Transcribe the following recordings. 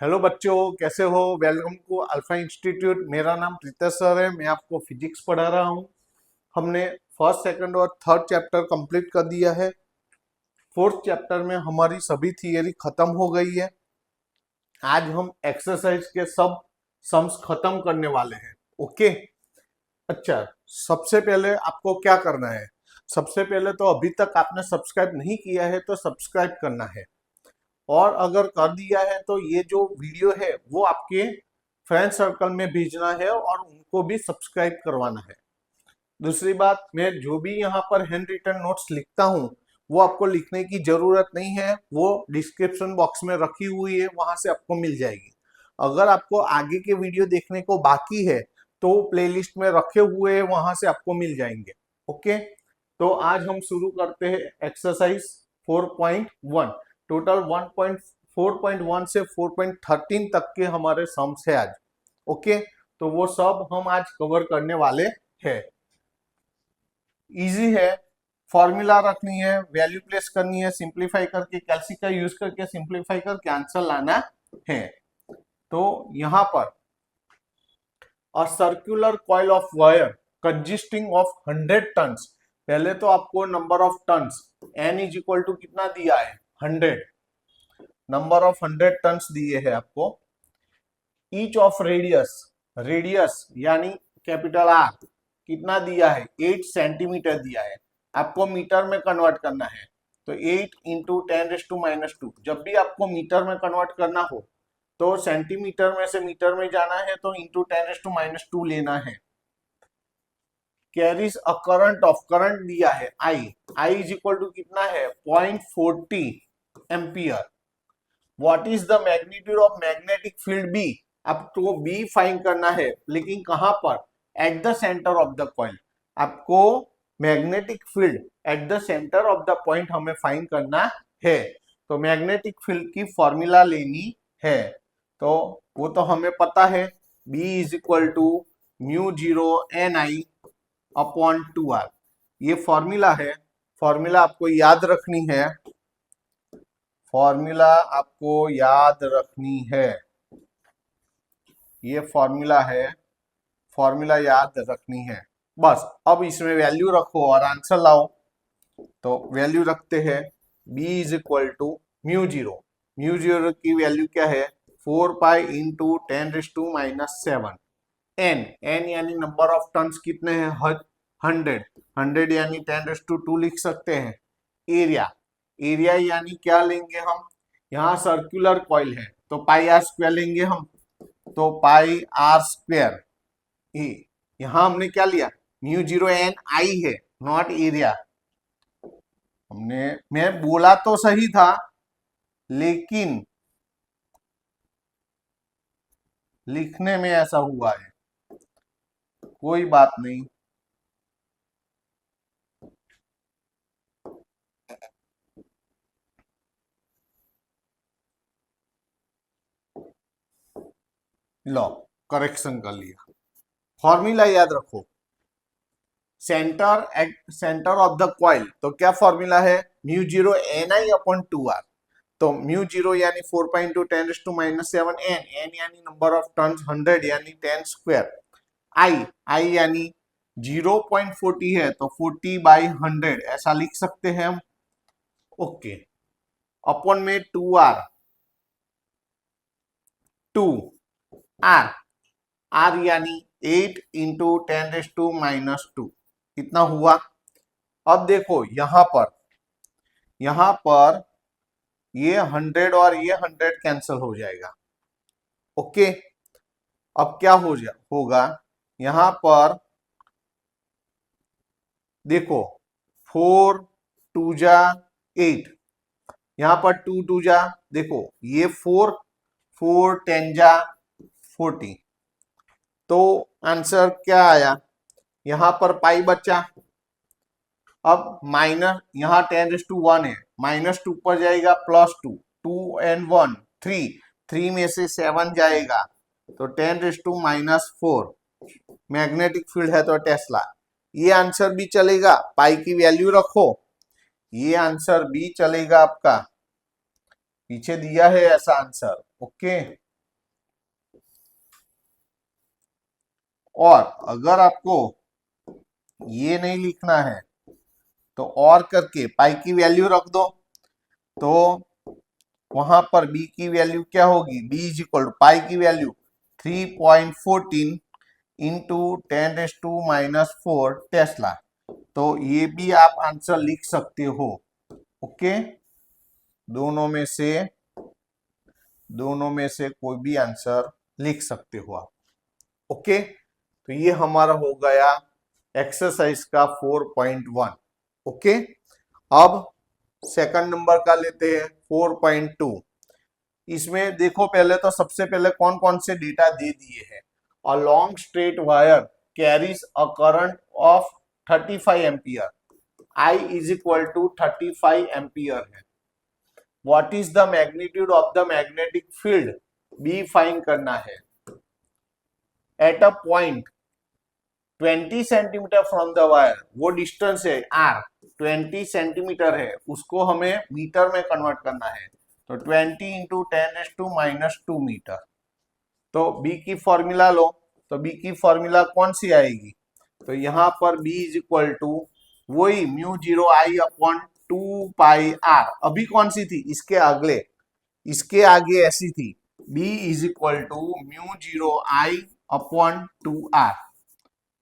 Hello बच्चों, कैसे हो। Welcome to Alpha Institute. मेरा नाम प्रीता सर है। मैं आपको फिजिक्स पढ़ा रहा हूँ। हमने फर्स्ट, सेकंड और थर्ड चैप्टर कंप्लीट कर दिया है। फोर्थ चैप्टर में हमारी सभी थियरी खत्म हो गई है। आज हम एक्सरसाइज के सब सम्स खत्म करने वाले हैं। ओके। अच्छा, सबसे पहले आपको क्या करना है। सबसे पहले तो अभी तक आपने सब्सक्राइब नहीं किया है तो सब्सक्राइब करना है, और अगर कर दिया है तो ये जो वीडियो है वो आपके फ्रेंड सर्कल में भेजना है और उनको भी सब्सक्राइब करवाना है। दूसरी बात, मैं जो भी यहाँ पर हैंड रिटन नोट्स लिखता हूँ वो आपको लिखने की जरूरत नहीं है, वो डिस्क्रिप्शन बॉक्स में रखी हुई है, वहां से आपको मिल जाएगी। अगर आपको आगे के वीडियो देखने को बाकी है तो प्लेलिस्ट में रखे हुए वहां से आपको मिल जाएंगे। ओके, तो आज हम शुरू करते हैं एक्सरसाइज 4.1। टोटल 4.1 से 4.13 तक के हमारे सम्स है आज। ओके, तो वो सब हम आज कवर करने वाले हैं। इजी है, फॉर्मूला रखनी है, वैल्यू प्लेस करनी है, सिंप्लीफाई करके कैलसी का यूज करके सिंप्लीफाई करके आंसर लाना है। तो यहाँ पर a circular coil of wire consisting of 100 turns. पहले तो आपको number of turns n is equal to कितना दिया है, 100। नंबर ऑफ 100 टन्स दिए है आपको। ईच ऑफ रेडियस, रेडियस यानी कैपिटल आर कितना दिया है, 8 सेंटीमीटर दिया है। आपको मीटर में कन्वर्ट करना है, तो 8 इंटू 10⁻²। जब भी आपको मीटर में कन्वर्ट करना हो तो सेंटीमीटर में से मीटर में जाना है, तो इंटू 10⁻² लेना है। Carries a current of, current दिया है आई इज इक्वल टू कितना है, 0.40 ampere. What is the magnitude of magnetic field B. आपको बी फाइंड करना है, लेकिन कहां पर, at the centre of the coil. आपको magnetic field at the centre of the point हमें फाइंड करना है। तो मैग्नेटिक फील्ड की फॉर्मूला लेनी है, तो वो तो हमें पता है, B is equal to μ0 Ni/2r। ये फॉर्मूला है। फॉर्मूला आपको याद रखनी है, फॉर्मूला आपको याद रखनी है। ये फॉर्मूला है, फॉर्मूला याद रखनी है बस। अब इसमें वैल्यू रखो और आंसर लाओ। तो वैल्यू रखते हैं, b is equal to mu zero की वैल्यू क्या है, 4 पाई इंटू 10⁻⁻7। n यानी नंबर ऑफ टन्स कितने हैं, 100 यानी 10⁻² लिख सकते हैं। एरिया, एरिया यानी क्या लेंगे हम, यहाँ सर्कुलर कॉइल है तो पाई आर स्क्वायर लेंगे हम, तो पाई आर स्क्वायर। यहां हमने क्या लिया, μ0 Ni है, नॉट एरिया। मैं बोला तो सही था, लेकिन लिखने में ऐसा हुआ है, कोई बात नहीं। लो, करेक्शन कर लिया। फॉर्मूला याद रखो, सेंटर ऑफ द कॉइल, तो क्या फॉर्मूला है, μ0 Ni/2r। तो μ0 यानी 4 पाई इंटू 10⁻⁻7, n यानी नंबर ऑफ टर्न्स 100 यानी 10 स्क्वायर, आई यानी 0.40 है तो 40/100 ऐसा लिख सकते हैं हम। ओके, अपॉन में 2r, 2r, r यानी 8 इंटू 10⁻², कितना हुआ। अब देखो यहां पर ये 100 और ये 100 कैंसिल हो जाएगा। ओके, अब क्या होगा, यहां पर देखो 4 2 जा 8, यहां पर 2 2 जा, देखो ये 4 10 जा 40। तो आंसर क्या आया, यहां पर पाई बचा। अब माइनस, यहाँ 10⁻1 है, -2 पर जाएगा +2, 2 and 1 3 में से 7 जाएगा तो 10⁻⁻4। मैग्नेटिक फील्ड है तो टेस्ला। ये आंसर भी चलेगा, पाई की वैल्यू रखो, ये आंसर भी चलेगा आपका, पीछे दिया है ऐसा आंसर। ओके, और अगर आपको ये नहीं लिखना है तो और करके पाई की वैल्यू रख दो, तो वहां पर बी की वैल्यू क्या होगी, बी इज इक्वल टू पाई की वैल्यू 3.14 इंटू 10⁻⁻⁴ टेस्ला। तो ये भी आप आंसर लिख सकते हो। ओके, दोनों में से कोई भी आंसर लिख सकते हो आप। ओके, तो ये हमारा हो गया एक्सरसाइज का 4.1। ओके, अब सेकंड नंबर का लेते हैं 4.2। इसमें देखो, पहले तो सबसे पहले कौन कौन से डेटा दे दिए हैं। A long straight wire carries a current of 35 ampere, I is equal to 35 ampere है। What is the magnitude of the magnetic field, B find करना है। At a point 20 centimetre from the wire, वो distance है R 20 centimetre है, उसको हमें metre में convert करना है। तो 20 इंटू 10⁻⁻² मीटर। तो बी की फॉर्मूला लो, तो बी की फॉर्मूला कौन सी आएगी, तो यहां पर बी इज इक्वल टू वही μ0 I अपॉन 2πr। अभी कौन सी थी, इसके आगे ऐसी थी, B is equal to μ0 I upon 2r।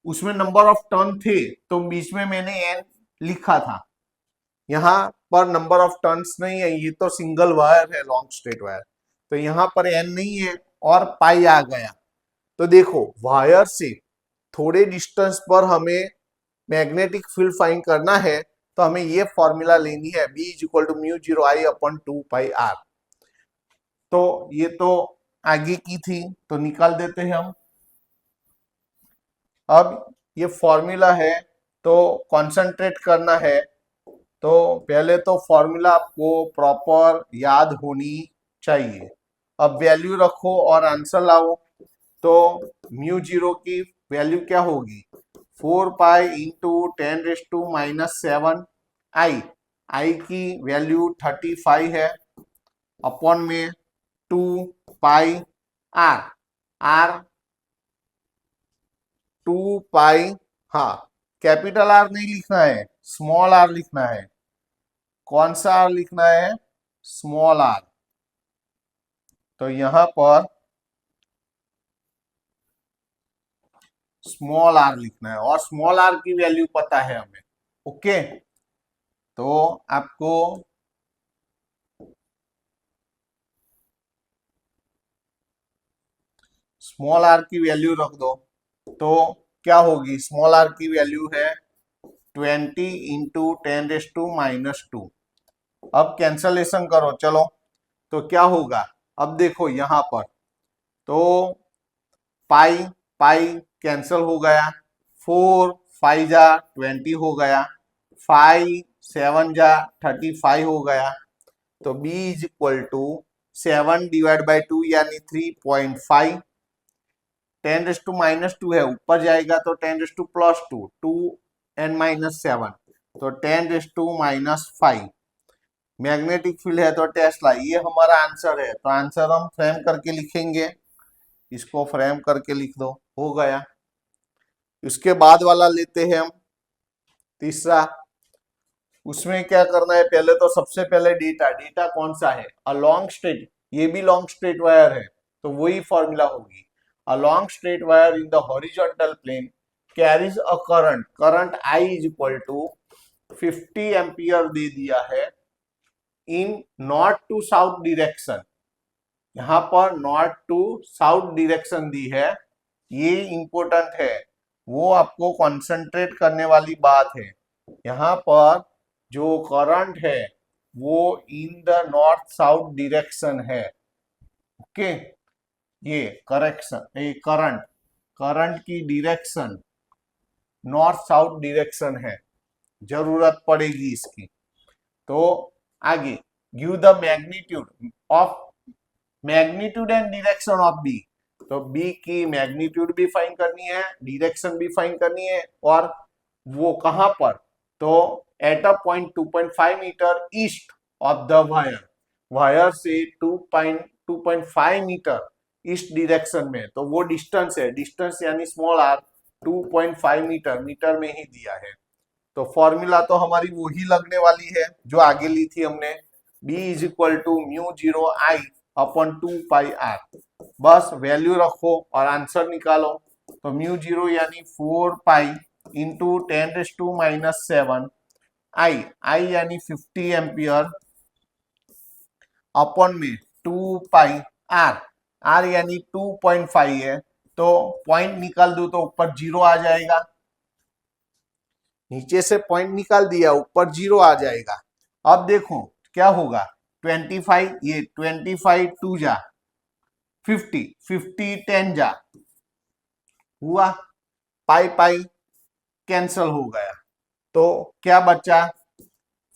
उसमें नंबर ऑफ टर्न थे तो बीच में मैंने एन लिखा था, यहां पर नंबर ऑफ टर्न्स नहीं है, ये तो सिंगल वायर है लॉन्ग स्ट्रेट वायर, तो यहां पर एन नहीं है और पाई आ गया। तो देखो, वायर से थोड़े डिस्टेंस पर हमें मैग्नेटिक फील्ड फाइंड करना है, तो हमें ये फॉर्मूला लेनी है, B is equal to μ0 I upon 2πr। तो ये तो आगे की थी, तो निकाल देते हैं हम। अब ये फॉर्मूला है तो कंसंट्रेट करना है, तो पहले तो फॉर्मूला आपको प्रॉपर याद होनी चाहिए। अब वैल्यू रखो और आंसर लाओ। तो μ0 की वैल्यू क्या होगी, 4π इंटू 10⁻⁻⁷ आई की वैल्यू 35 है, अपॉन में 2πr, आर 2π, हाँ कैपिटल आर नहीं लिखना है, स्मॉल आर लिखना है। कौन सा आर लिखना है, स्मॉल आर। तो यहां पर स्मॉल आर लिखना है और स्मॉल आर की वैल्यू पता है हमें। ओके, तो आपको स्मॉल आर की वैल्यू रख दो, तो क्या होगी, स्मॉल आर की वैल्यू है 20 इंटू 10⁻²। अब कैंसलेशन करो, चलो तो क्या होगा, अब देखो यहां पर तो पाई पाई कैंसल हो गया, 4 5 जा 20 हो गया, 5 7 जा 35 हो गया। तो b is equal to 7 divide by 2 यानी 3.5। 10⁻² है, ऊपर जाएगा तो 10⁻+2, 2n-7, तो 10⁻⁵। मैग्नेटिक फील्ड है तो टेस्ला, ये हमारा आंसर है। तो आंसर हम फ्रेम करके लिखेंगे, इसको फ्रेम करके लिख दो, हो गया। उसके बाद वाला लेते हैं हम तीसरा। उसमें क्या करना है, पहले तो सबसे पहले डेटा कौन सा है, अ लॉन्ग स्ट्रेट, ये भी लॉन्ग स्ट्रेट वायर है, तो वही फॉर्मूला होगी। A long straight wire in the horizontal plane carries a current I is equal to 50 ampere दे दिया है, in north to south direction. यहां पर नॉर्थ टू साउथ डिरेक्शन दी है, ये इंपॉर्टेंट है, वो आपको कंसंट्रेट करने वाली बात है। यहां पर जो करंट है वो in the north south direction है। ओके, ये करंट की डिरेक्शन नॉर्थ साउथ डिरेक्शन है, जरूरत पड़ेगी इसकी। तो आगे give the magnitude and direction of B. तो बी की मैग्नीट्यूड भी फाइंड करनी है, डायरेक्शन भी फाइंड करनी है, और वो कहां पर, तो at a point 2.5 metre east of the wire, wire से 2.5 मीटर इस डायरेक्शन में, तो वो डिस्टेंस है, डिस्टेंस यानी स्मॉल आर 2.5 मीटर, मीटर में ही दिया है। तो फॉर्मूला तो हमारी वो ही लगने वाली है जो आगे ली थी हमने, B is equal to μ0 I upon 2πr। बस वैल्यू रखो और आंसर निकालो। तो μ0 यानी 4 पाई इंटू 10⁻⁻⁷ I यानी 50 एम्पियर अपॉन में 2πr, r यानी 2.5 है, तो पॉइंट निकाल दू तो ऊपर 0 आ जाएगा, नीचे से पॉइंट निकाल दिया ऊपर 0 आ जाएगा। अब देखो क्या होगा, 25 ये 25 2 जा 50, 50 10 जा हुआ, पाई पाई कैंसल हो गया, तो क्या बचा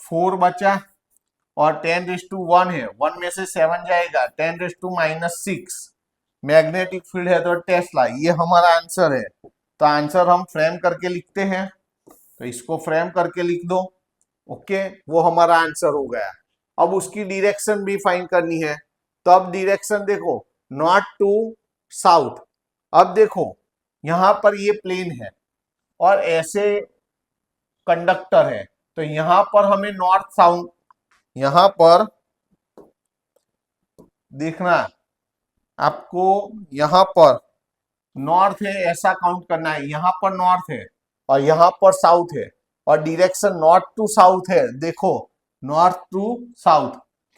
4 बचा और 10⁻1 है, 1 में से 7 जाएगा, 10⁻⁻6 मैग्नेटिक फील्ड है तो टेस्ला, ये हमारा आंसर है। तो आंसर हम फ्रेम करके लिखते हैं, तो इसको फ्रेम करके लिख दो। ओके, वो हमारा आंसर हो गया। अब उसकी डायरेक्शन भी फाइंड करनी है, तो अब डायरेक्शन देखो नॉर्थ टू साउथ। अब देखो यहां पर ये प्लेन है और ऐसे कंडक्टर है, तो यहां पर हमें नॉर्थ साउथ, यहां पर देखना आपको, यहां पर नॉर्थ है ऐसा काउंट करना है, यहां पर नॉर्थ है और यहां पर साउथ है और डायरेक्शन नॉर्थ टू साउथ है। देखो नॉर्थ टू साउथ,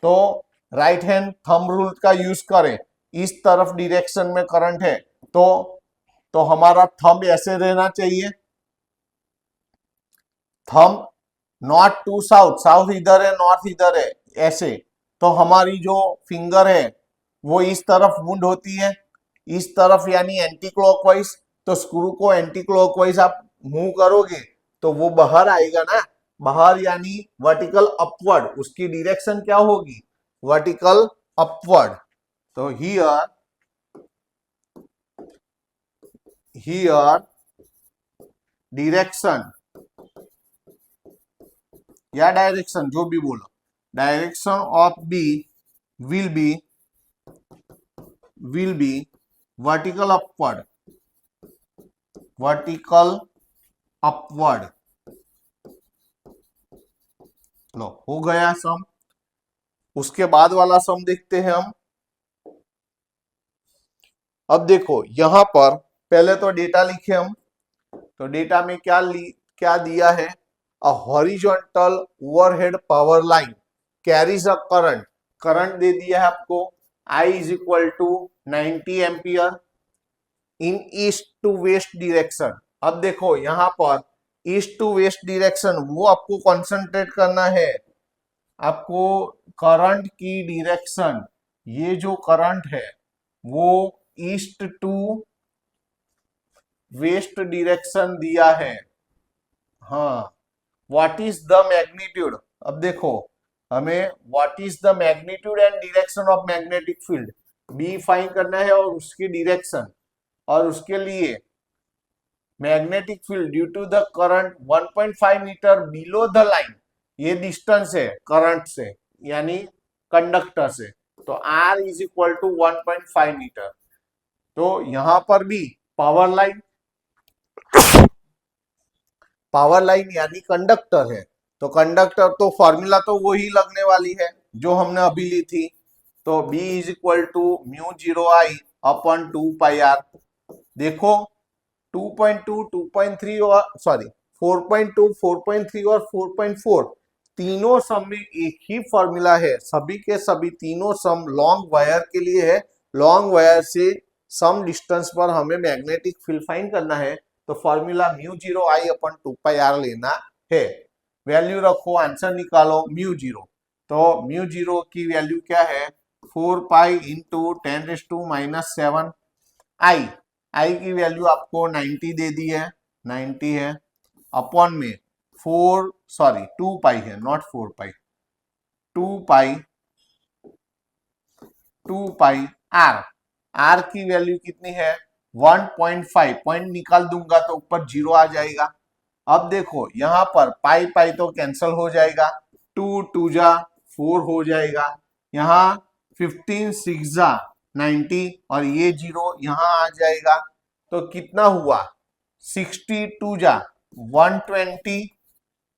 तो राइट हैंड थंब रूल का यूज करें, इस तरफ डायरेक्शन में करंट है, तो हमारा थंब ऐसे रहना चाहिए, thumb north to south, south इधर है नॉर्थ इधर है ऐसे, तो हमारी जो फिंगर है वो इस तरफ वुंड होती है, इस तरफ यानी एंटी क्लॉकवाइज, तो स्क्रू को एंटी क्लॉकवाइज आप मूव करोगे तो वो बाहर आएगा ना, बाहर यानी वर्टिकल अपवर्ड, उसकी डायरेक्शन क्या होगी, वर्टिकल अपवर्ड। तो हियर डायरेक्शन या डायरेक्शन जो भी बोलो, direction of B will be vertical upward, vertical upward. लो हो गया सम। उसके बाद वाला सम देखते हैं हम। अब देखो यहां पर पहले तो डेटा लिखे हम, तो डेटा में क्या दिया है, a horizontal overhead power line carries a current, current दे दिया है आपको I is equal to 90 ampere in east to west direction. अब देखो यहां पर ईस्ट टू वेस्ट डायरेक्शन वो आपको कंसंट्रेट करना है, आपको करंट की डायरेक्शन, ये जो करंट है वो ईस्ट टू वेस्ट डायरेक्शन दिया है। हाँ, व्हाट इज द मैग्नीट्यूड, अब देखो हमें what is the magnitude and direction of magnetic field B find करना है, और उसकी डायरेक्शन, और उसके लिए magnetic field due to the current 1.5 metre below the line, ये डिस्टेंस है करंट से यानी कंडक्टर से, तो R is equal to 1.5 metre. तो यहां पर भी पावर लाइन यानी कंडक्टर है, तो कंडक्टर तो फॉर्मूला तो वही लगने वाली है जो हमने अभी ली थी, तो B is equal to μ0 I upon 2πr। देखो 2.2, 2.3 और सॉरी 4.2, 4.3 और 4.4 तीनों सम में एक ही फॉर्मूला है, सभी के सभी तीनों सम लॉन्ग वायर के लिए है, लॉन्ग वायर से सम डिस्टेंस पर हमें मैग्नेटिक फील्ड फाइंड करना है, तो फॉर्मूला μ0 I अपॉन 2πr लेना है। वैल्यू रखो, आंसर निकालो μ0, तो μ0 की वैल्यू क्या है 4 पाई इंटू 10⁻⁷ I की वैल्यू आपको 90 दे दी है, 90 है, अपॉन में 2 पाई है, नॉट 4 पाई, 2 पाई R की वैल्यू कितनी है 1.5, पॉइंट निकाल दूंगा तो ऊपर 0 आ जाएगा। अब देखो यहां पर पाई तो कैंसल हो जाएगा, 2 2 जा 4 हो जाएगा, यहाँ 15 6 जा 90 और ये 0 यहाँ आ जाएगा। तो कितना हुआ 62 जा 120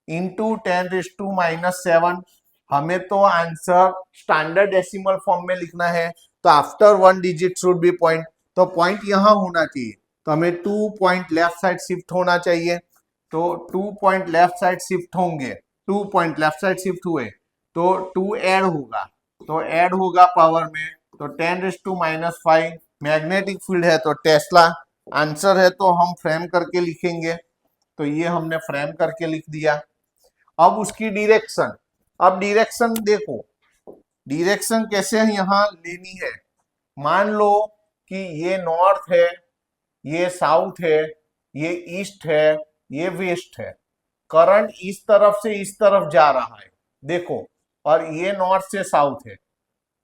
इंटू 10⁻⁻7। हमें तो आंसर स्टैंडर्ड डेसिमल फॉर्म में लिखना है, तो after 1 digit should be point, तो पॉइंट यहां होना चाहिए। तो हमें 2 पॉइंट लेफ्ट साइड शिफ्ट होना चाहिए। तो 2 पॉइंट लेफ्ट साइड शिफ्ट होंगे, 2 पॉइंट लेफ्ट साइड शिफ्ट हुए तो 2 ऐड होगा, तो ऐड होगा पावर में, तो 10⁻⁻5 मैग्नेटिक फील्ड है तो टेस्ला। आंसर है तो हम फ्रेम करके लिखेंगे, तो ये हमने फ्रेम करके लिख दिया। अब उसकी डायरेक्शन, अब डायरेक्शन देखो, डायरेक्शन कैसे यहाँ लेनी है। मान लो कि ये नॉर्थ है, ये साउथ है, ये ईस्ट है, ये वेस्ट है। करंट इस तरफ से इस तरफ जा रहा है, देखो, और ये नॉर्थ से साउथ है।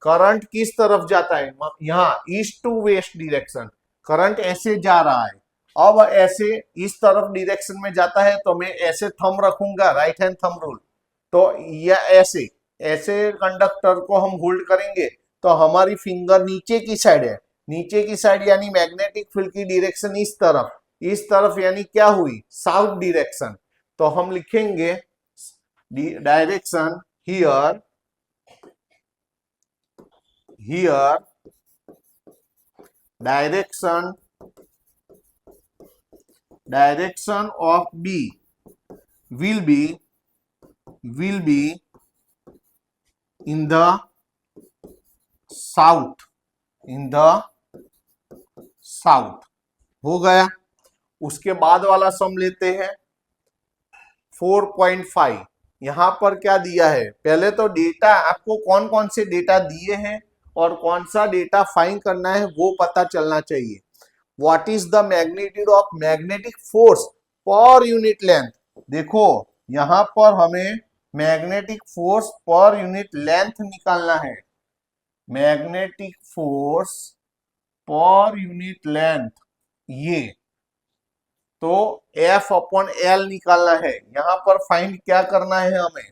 करंट किस तरफ जाता है, यहाँ east to west direction, current ऐसे जा रहा है। अब ऐसे इस तरफ डायरेक्शन में जाता है तो मैं ऐसे थंब रखूंगा, राइट हैंड थंब रूल। तो या ऐसे ऐसे कंडक्टर को हम होल्ड करेंगे तो हमारी फिंगर नीचे की साइड है, नीचे की साइड यानी मैग्नेटिक फील्ड की डायरेक्शन इस तरफ यानी क्या हुई साउथ डायरेक्शन। तो हम लिखेंगे direction here direction of B will be in the south, हो गया। उसके बाद वाला सम लेते हैं 4.5। यहां पर क्या दिया है, पहले तो डेटा आपको कौन कौन से डेटा दिए हैं और कौन सा डेटा फाइंड करना है वो पता चलना चाहिए। What is the magnitude of magnetic force per unit length. देखो यहां पर हमें magnetic force per unit length निकालना है, magnetic force per unit length, ये तो F/L निकालना है। यहां पर फाइंड क्या करना है, हमें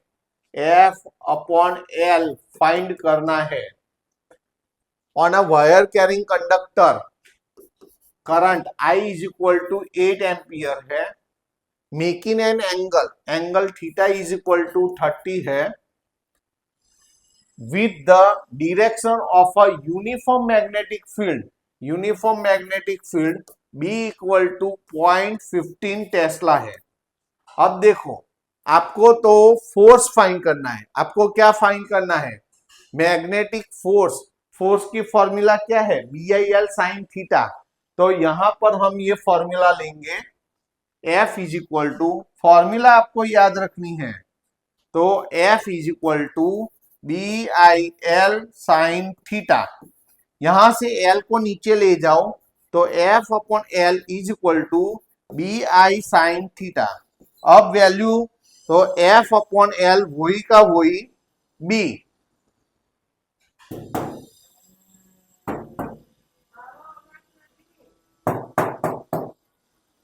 F/L फाइंड करना है। On a wire carrying conductor current I is equal to 8 ampere है, making an angle theta is equal to 30 है, with the direction of a uniform magnetic field B equal to 0.15 tesla है। अब देखो आपको तो force find करना है, आपको क्या फाइंड करना है, मैग्नेटिक फोर्स की फॉर्मूला क्या है BIL साइन थीटा। तो यहां पर हम ये फॉर्मूला लेंगे, F is equal to, formula आपको याद रखनी है, तो F is equal to BIL sine theta. यहां से L को नीचे ले जाओ तो F/L is equal to BI sine theta. अब वैल्यू तो F/L वही का वही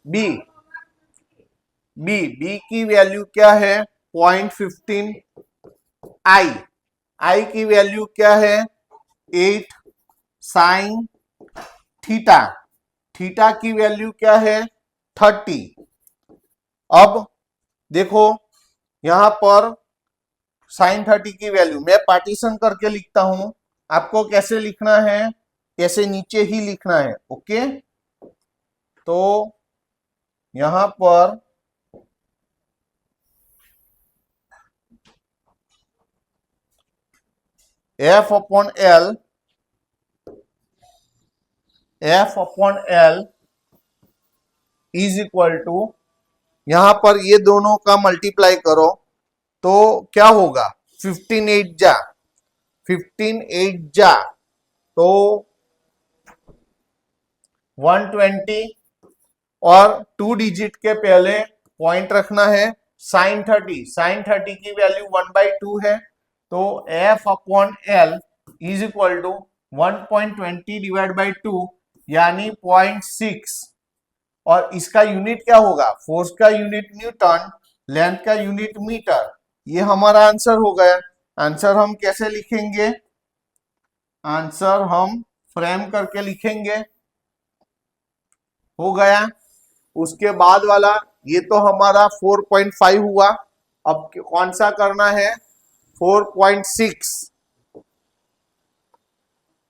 B की वैल्यू क्या है 0.15, I की वैल्यू क्या है 8 साइन थीटा की वैल्यू क्या है 30। अब देखो यहां पर साइन 30 की वैल्यू मैं पार्टीशन करके लिखता हूं, आपको कैसे लिखना है, कैसे नीचे ही लिखना है, ओके। तो यहां पर F/L इज इक्वल टू, यहां पर ये दोनों का मल्टीप्लाई करो तो क्या होगा 15 8 जा तो 120 और 2 डिजिट के पहले पॉइंट रखना है साइन 30 की वैल्यू 1/2 है, तो F/L is equal to 1.20 divide by 2 यानी 0.6, और इसका यूनिट क्या होगा, फोर्स का यूनिट न्यूटन, लेंथ का यूनिट मीटर। ये हमारा आंसर हो गया। आंसर हम कैसे लिखेंगे, आंसर हम फ्रेम करके लिखेंगे, हो गया। उसके बाद वाला ये तो हमारा 4.5 हुआ। अब कौन सा करना है? 4.6।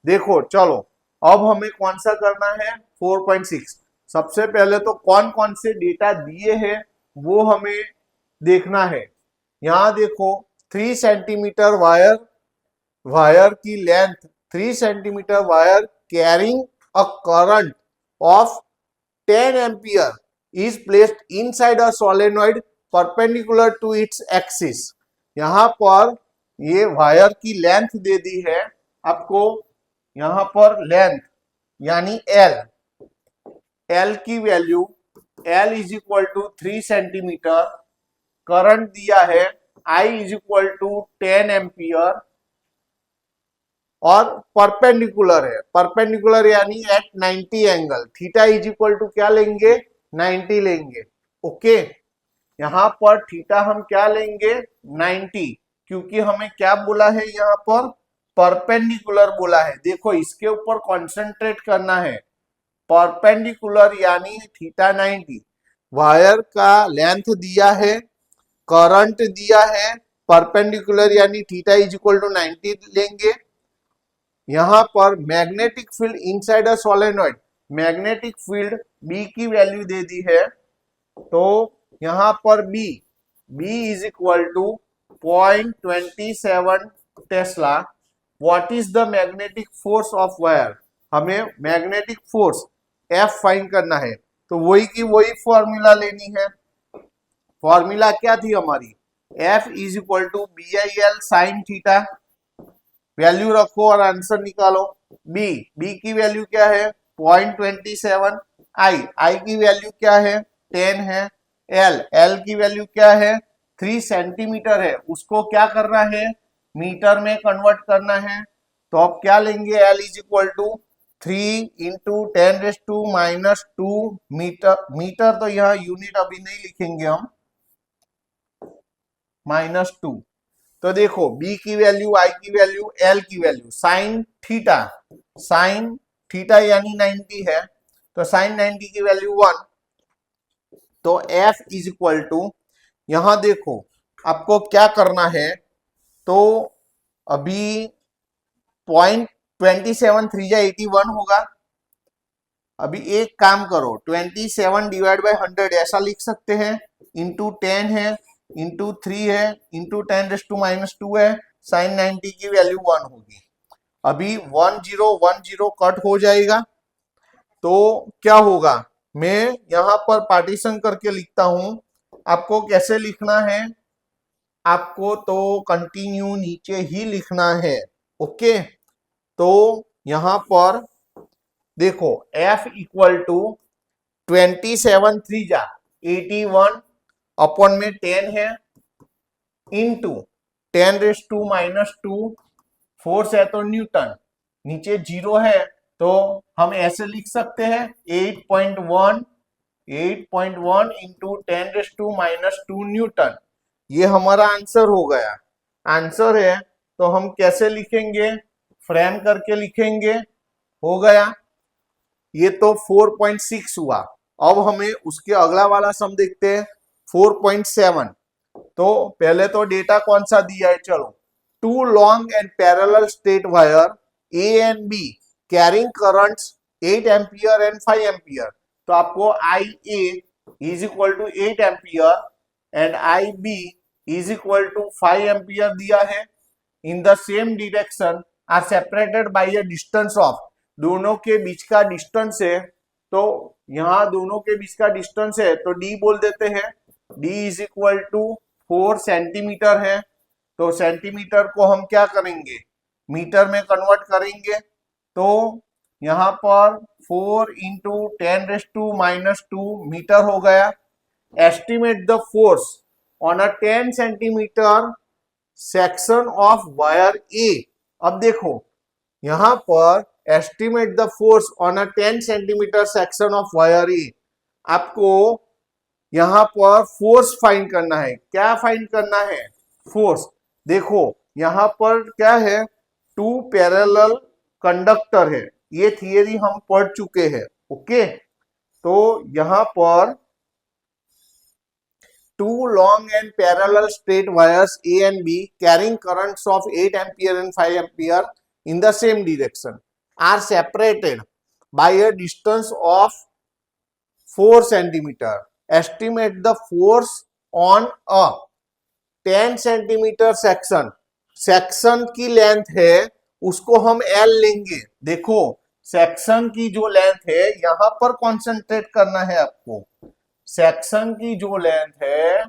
देखो चलो, अब हमें कौन सा करना है? 4.6। सबसे पहले तो कौन कौन से डेटा दिए हैं वो हमें देखना है। यहां देखो, 3 सेंटीमीटर वायर, वायर की length 3 centimetre wire carrying a current of 10 ampere is placed inside a solenoid perpendicular to its axis. यहां पर ये वायर की लेंथ दे दी है आपको, यहां पर लेंथ यानी एल की वैल्यू, L is equal to 3 centimetre, current दिया है I is equal to 10 ampere और परपेंडिकुलर है, परपेंडिकुलर यानी at 90 angle, theta is equal to क्या लेंगे? 90 लेंगे। ओके, यहां पर थीटा हम क्या लेंगे? 90, क्योंकि हमें क्या बोला है यहां पर? परपेंडिकुलर बोला है। देखो इसके ऊपर कॉन्सेंट्रेट करना है, परपेंडिकुलर यानी थीटा 90। वायर का लेंथ दिया है, करंट दिया है, परपेंडिकुलर यानी थीटा इज इक्वल टू 90 लेंगे। यहां पर magnetic field inside a solenoid, magnetic field B की वैल्यू दे दी है, तो यहां पर B is equal to 0.27 tesla. What is the magnetic force of wire? हमें मैग्नेटिक फोर्स एफ फाइंड करना है, तो वही की वही फॉर्मूला लेनी है। फॉर्मूला क्या थी हमारी? F is equal to B I L sine theta. Value रखो और आंसर निकालो। बी की वैल्यू क्या है? 0.27। आई की वैल्यू क्या है? 10 है। एल की वैल्यू क्या है? 3 सेंटीमीटर है, उसको क्या करना है? मीटर में कन्वर्ट करना है। तो अब क्या लेंगे? L is equal to 3 into 10⁻⁻² metre. Metre तो यहाँ यूनिट अभी नहीं लिखेंगे हम, -2। तो देखो बी की वैल्यू, आई की वैल्यू, एल की वैल्यू, साइन थीटा यानी 90 है, तो साइन 90 की वैल्यू 1। तो एफ इज इक्वल टू, यहां देखो आपको क्या करना है, तो अभी 0.27 3 जा 81 होगा। अभी एक काम करो, 27 डिवाइड बाय 100 ऐसा लिख सकते हैं, इंटू 10 है, इंटू 3 है, इंटू 10⁻² है, साइन 90 की वैल्यू 1 होगी। अभी 1010 कट हो जाएगा, तो क्या होगा? मैं यहां पर पार्टीशन करके लिखता हूं। आपको कैसे लिखना है? आपको तो कंटिन्यू नीचे ही लिखना है। ओके, तो यहां पर देखो F इक्वल टू 27 3 जा 81 अपॉन में 10 है, इंटू 10⁻², फोर्स है तो न्यूटन, नीचे 0 है, तो हम ऐसे लिख सकते हैं 8.1 इंटू 10⁻² न्यूटन। ये हमारा आंसर हो गया। आंसर है तो हम कैसे लिखेंगे? फ्रेम करके लिखेंगे, हो गया। ये तो 4.6 हुआ। अब हमें उसके अगला वाला सम देखते हैं, 4.7। तो पहले तो डेटा कौन सा दिया है? चलो, 2 long and parallel straight wire A and B carrying currents 8 ampere and 5 ampere. तो आपको I A is equal to 8 ampere and I B is equal to 5 ampere दिया है। In the same direction are separated by a distance of, दोनों के बीच का distance है, तो यहां दोनों के बीच का डिस्टेंस है तो डी बोल देते हैं। D is equal to 4 centimetre है, तो सेंटीमीटर को हम क्या करेंगे? मीटर में कन्वर्ट करेंगे। तो यहां पर 4 इंटू 10⁻² मीटर हो गया। Estimate the force on a 10 centimetre section of wire A. अब देखो यहां पर estimate the force on a 10 centimetre section of wire A, आपको यहां पर फोर्स फाइंड करना है। क्या फाइंड करना है? फोर्स। देखो यहां पर क्या है? 2 पैरेलल कंडक्टर है, ये थियरी हम पढ़ चुके हैं। ओके, तो यहां पर two long and parallel straight wires A and B carrying currents of 8 ampere and 5 ampere in the same direction are separated by a distance of 4 centimeter. Estimate the force on a 10 centimetre section. Section की length है उसको हम L लेंगे। देखो section की जो length है यहां पर कॉन्सेंट्रेट करना है आपको। सेक्शन की जो लेंथ है,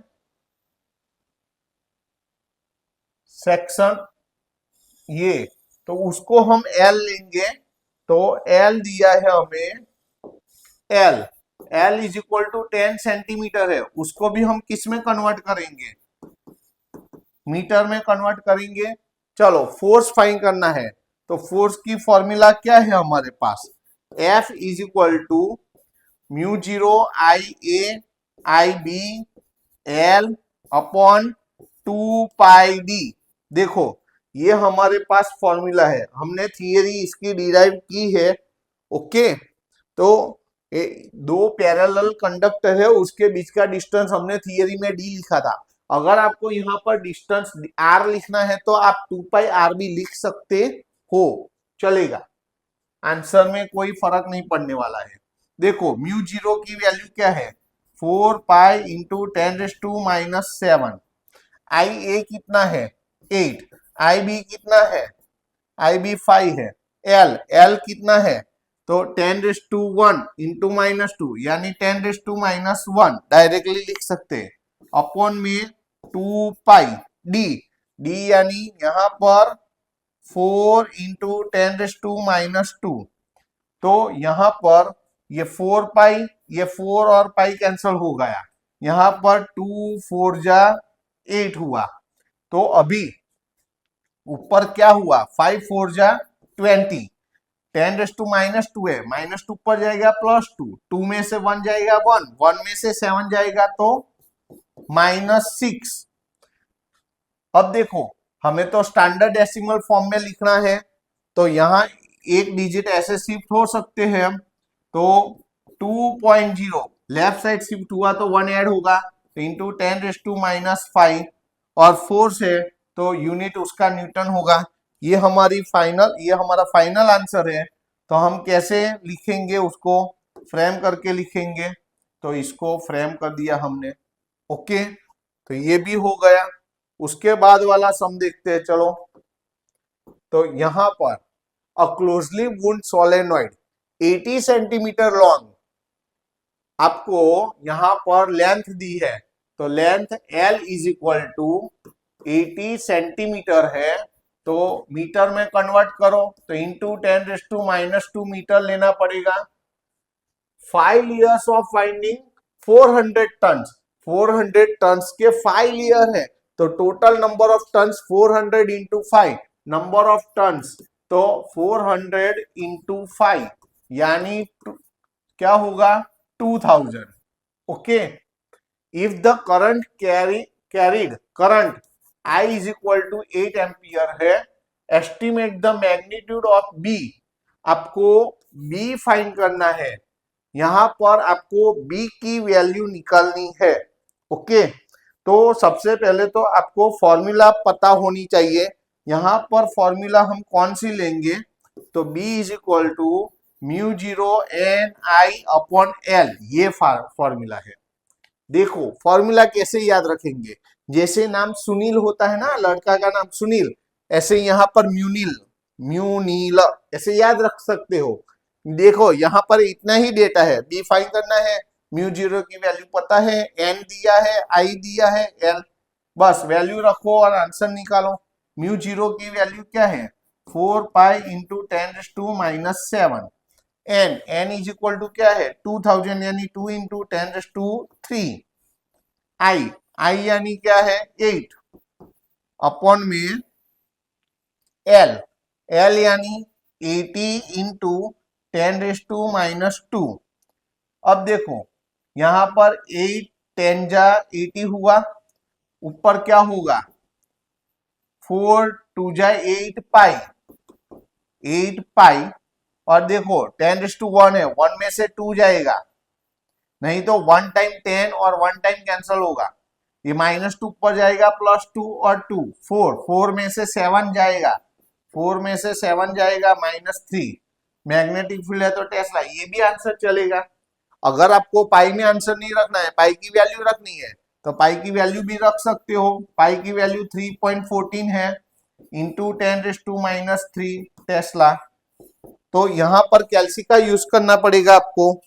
सेक्शन ये, तो उसको हम L लेंगे। तो L दिया है हमें, L is equal to 10 centimetre है, उसको भी हम किस में कन्वर्ट करेंगे, मीटर में कन्वर्ट करेंगे। चलो फोर्स फाइंड करना है, तो फोर्स की फॉर्मूला क्या है हमारे पास, F is equal to mu 0 I A I B L upon 2 pi D. देखो ये हमारे पास फॉर्मूला है, हमने थियरी इसकी डिराइव की है। ओके, तो दो पैरेलल कंडक्टर है उसके बीच का डिस्टेंस हमने थियरी में डी लिखा था। अगर आपको यहाँ पर डिस्टेंस आर लिखना है तो आप 2 पाई आर भी लिख सकते हो, चलेगा, आंसर में कोई फर्क नहीं पड़ने वाला है। देखो म्यू 0 की वैल्यू क्या है, 4 पाई इंटू 10⁻⁻7। आई ए कितना है 8, आई बी कितना है, आई बी 5 है, एल कितना है, तो 10⁻1 इंटू -2 यानी 10⁻⁻1 डायरेक्टली लिख सकते हैं, अपॉन में 2 पाई डी यानी यहां पर 4 इंटू 10⁻2। तो यहां पर ये 4 पाई, ये 4 और पाई कैंसल हो गया, यहां पर 2 4 जा 8 हुआ। तो अभी ऊपर क्या हुआ, 5 4 जा 20, 10⁻2 है, -2 पर जाएगा +2, 2 में से 1 जाएगा 1, 1 में से 7 जाएगा तो -6। अब देखो हमें तो स्टैंडर्ड डेसिमल फॉर्म में लिखना है, तो यहाँ एक डिजिट ऐसे शिफ्ट हो सकते हैं हम, तो 2.0 लेफ्ट साइड शिफ्ट हुआ तो 1 ऐड होगा, तो इंटू 10⁻5 और फोर्स है तो यूनिट उसका न्यूटन होगा। ये हमारी फाइनल, ये हमारा फाइनल आंसर है। तो हम कैसे लिखेंगे, उसको फ्रेम करके लिखेंगे, तो इसको फ्रेम कर दिया हमने। ओके, तो ये भी हो गया। उसके बाद वाला सम देखते हैं, चलो। तो यहां पर a closely wound solenoid 80 centimetre long, आपको यहां पर लेंथ दी है, तो length L is equal to 80 centimetre है, तो मीटर में कन्वर्ट करो तो इंटू 10⁻2 मीटर लेना पड़ेगा। 5 years of finding 400 ton, 400 tons के 5 ईयर है, तो total number of tons 400 into 5, number of tons तो 400 इंटू 5 यानी क्या होगा 2000। Okay, if the current carried current I is equal to 8 ampere है, estimate the magnitude of B, आपको B find करना है। यहां पर आपको B की वैल्यू निकालनी है। ओके, तो सबसे पहले तो आपको फॉर्मूला पता होनी चाहिए। यहां पर फॉर्मूला हम कौन सी लेंगे, तो B is equal to mu 0 N I upon L, ये फॉर्मूला है। देखो फॉर्मूला कैसे याद रखेंगे, जैसे नाम सुनील होता है ना, लड़का का नाम सुनील, ऐसे यहाँ पर म्यूनील ऐसे याद रख सकते हो। देखो यहाँ पर इतना ही डेटा है, बी फाइंड करना है, म्यू 0 की वैल्यू पता है, एन दिया है, आई दिया है, एल, बस वैल्यू रखो और आंसर निकालो। म्यू 0 की वैल्यू क्या है 4 pi into 10⁻⁻7, N is equal to क्या है 2000 यानी 2 इंटू 10⁻3, आई यानी क्या है 8 अपॉन में एल यानी 80 इंटू 10⁻2। अब देखो यहां पर 8 10 जा 80 हुआ, ऊपर क्या होगा 4 2 जा 8 पाई और देखो 10:1 है, 1 में से 2 जाएगा, नहीं तो 1 टाइम 10 और 1 टाइम कैंसल होगा, ये -2 पर जाएगा, +2 और 2 4, 4 में से 7 जाएगा, 4 में से 7 जाएगा, -3। मैग्नेटिक फील्ड है तो टेस्ला, ये भी आंसर चलेगा। अगर आपको पाई में आंसर नहीं रखना है, पाई की वैल्यू रखनी है, तो पाई की वैल्यू भी रख सकते हो। पाई की वैल्यू 3.14 है, इंटू 10⁻³ टेस्ला। तो यहां पर कैल्सी का यूज करना पड़ेगा आपको,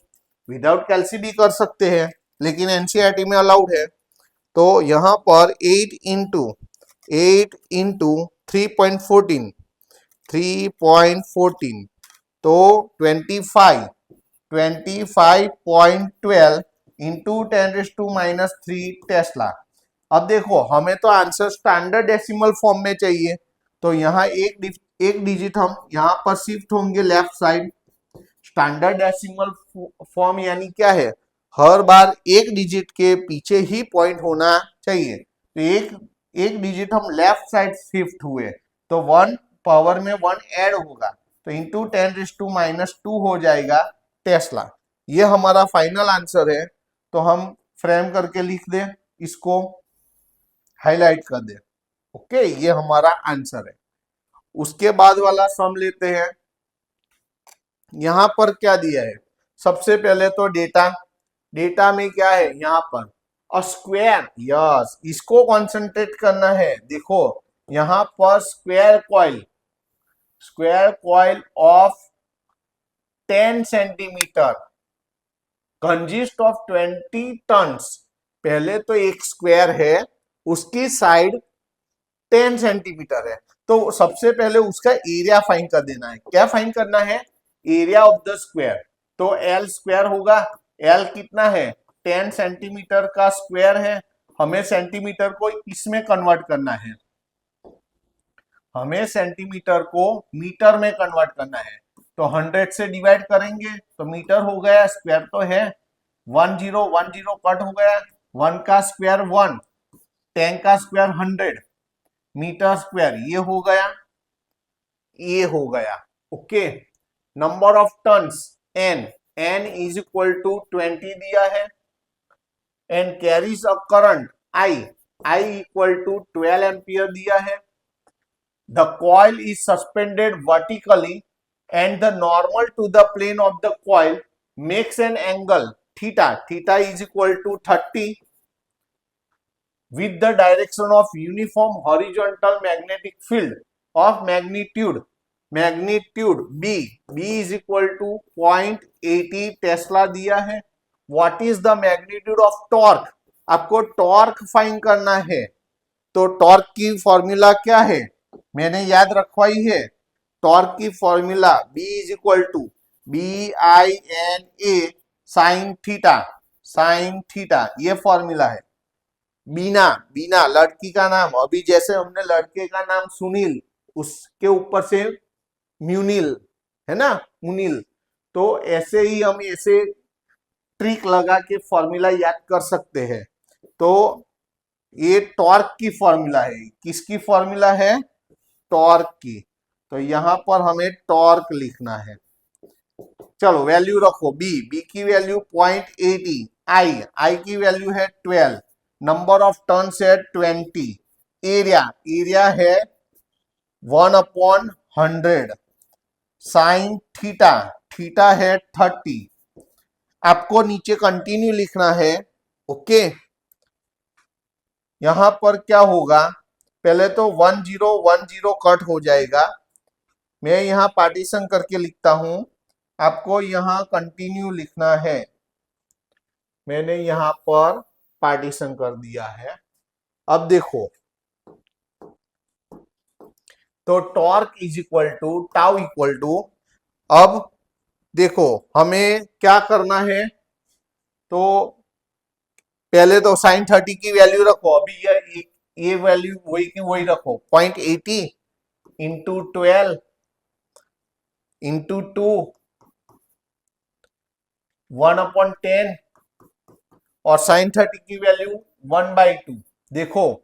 विदाउट कैल्सी भी कर सकते हैं, लेकिन एनसीईआरटी में अलाउड है। तो यहां पर 8 इंटू 3.14 तो 25.12 इंटू 10⁻³ टेस्ला। अब देखो हमें तो आंसर स्टैंडर्ड डेसिमल फॉर्म में चाहिए, तो यहाँ एक डिजिट हम यहाँ पर शिफ्ट होंगे left side. Standard decimal form यानी क्या है, हर बार एक डिजिट के पीछे ही पॉइंट होना चाहिए। तो एक डिजिट हम लेफ्ट साइड शिफ्ट हुए तो 1 पावर में 1 ऐड होगा, तो इंटू 10⁻² हो जाएगा टेस्ला। ये हमारा फाइनल आंसर है। तो हम फ्रेम करके लिख दें, इसको हाईलाइट कर दें। ओके, ये हमारा आंसर है। उसके बाद वाला सम लेते हैं। यहां पर क्या दिया है, सबसे पहले तो डेटा में क्या है, यहां पर अ स्क्वायर, यस, इसको कॉन्सेंट्रेट करना है। देखो यहां पर square coil of 10 centimetre consist of 20 turns. पहले तो एक स्क्वायर है, उसकी साइड 10 सेंटीमीटर है, तो सबसे पहले उसका एरिया फाइंड कर देना है। क्या फाइंड करना है, एरिया ऑफ द स्क्वायर। तो एल स्क्वायर होगा, एल कितना है, 10 सेंटीमीटर का स्क्वायर है, हमें सेंटीमीटर को इसमें कन्वर्ट करना है, हमें सेंटीमीटर को मीटर में कन्वर्ट करना है। तो 100 से डिवाइड करेंगे तो मीटर हो गया, स्क्वायर तो है, 10 कट हो गया, 1 का स्क्वायर 1, 10 का स्क्वायर 100 मीटर स्क्वायर, ये हो गया। Okay, number of turns n is equal to 20 दिया है, and carries a current I equal to 12 ampere दिया है। The coil is suspended vertically and the normal to the plane of the coil makes an angle theta is equal to 30 with the direction of uniform horizontal magnetic field of magnitude B is equal to 0.80 Tesla दिया है। What is the magnitude of torque, आपको torque find करना है। तो torque की formula क्या है, मैंने याद रखवाई है। टॉर्क की formula B is equal to BINA sine theta, ये फॉर्मूला है। बीना लड़की का नाम, अभी जैसे हमने लड़के का नाम सुनील, उसके ऊपर से म्यूनिल है ना, मुनील। तो ऐसे ही हम ऐसे ट्रिक लगा के फॉर्मूला याद कर सकते हैं। तो ये टॉर्क की फॉर्मूला है, किसकी फॉर्मूला है, टॉर्क की। तो यहां पर हमें टॉर्क लिखना है। चलो वैल्यू रखो, बी की वैल्यू 0.80, आई की वैल्यू है 12, नंबर ऑफ टर्न्स है 20, एरिया है 1/100, साइन थीटा है 30। आपको नीचे कंटिन्यू लिखना है। ओके, यहां पर क्या होगा, पहले तो 1010 कट हो जाएगा, मैं यहां पार्टीशन करके लिखता हूं, आपको यहां कंटिन्यू लिखना है। मैंने यहां पर पार्टीशन कर दिया है। अब देखो, तो torque is equal to tau equal to, अब देखो हमें क्या करना है, तो पहले तो साइन 30 की वैल्यू रखो, अभी ये वैल्यू वही की वही रखो, 0.80 इंटू 12 इंटू 2 1/10 और साइन 30 की वैल्यू 1/2। देखो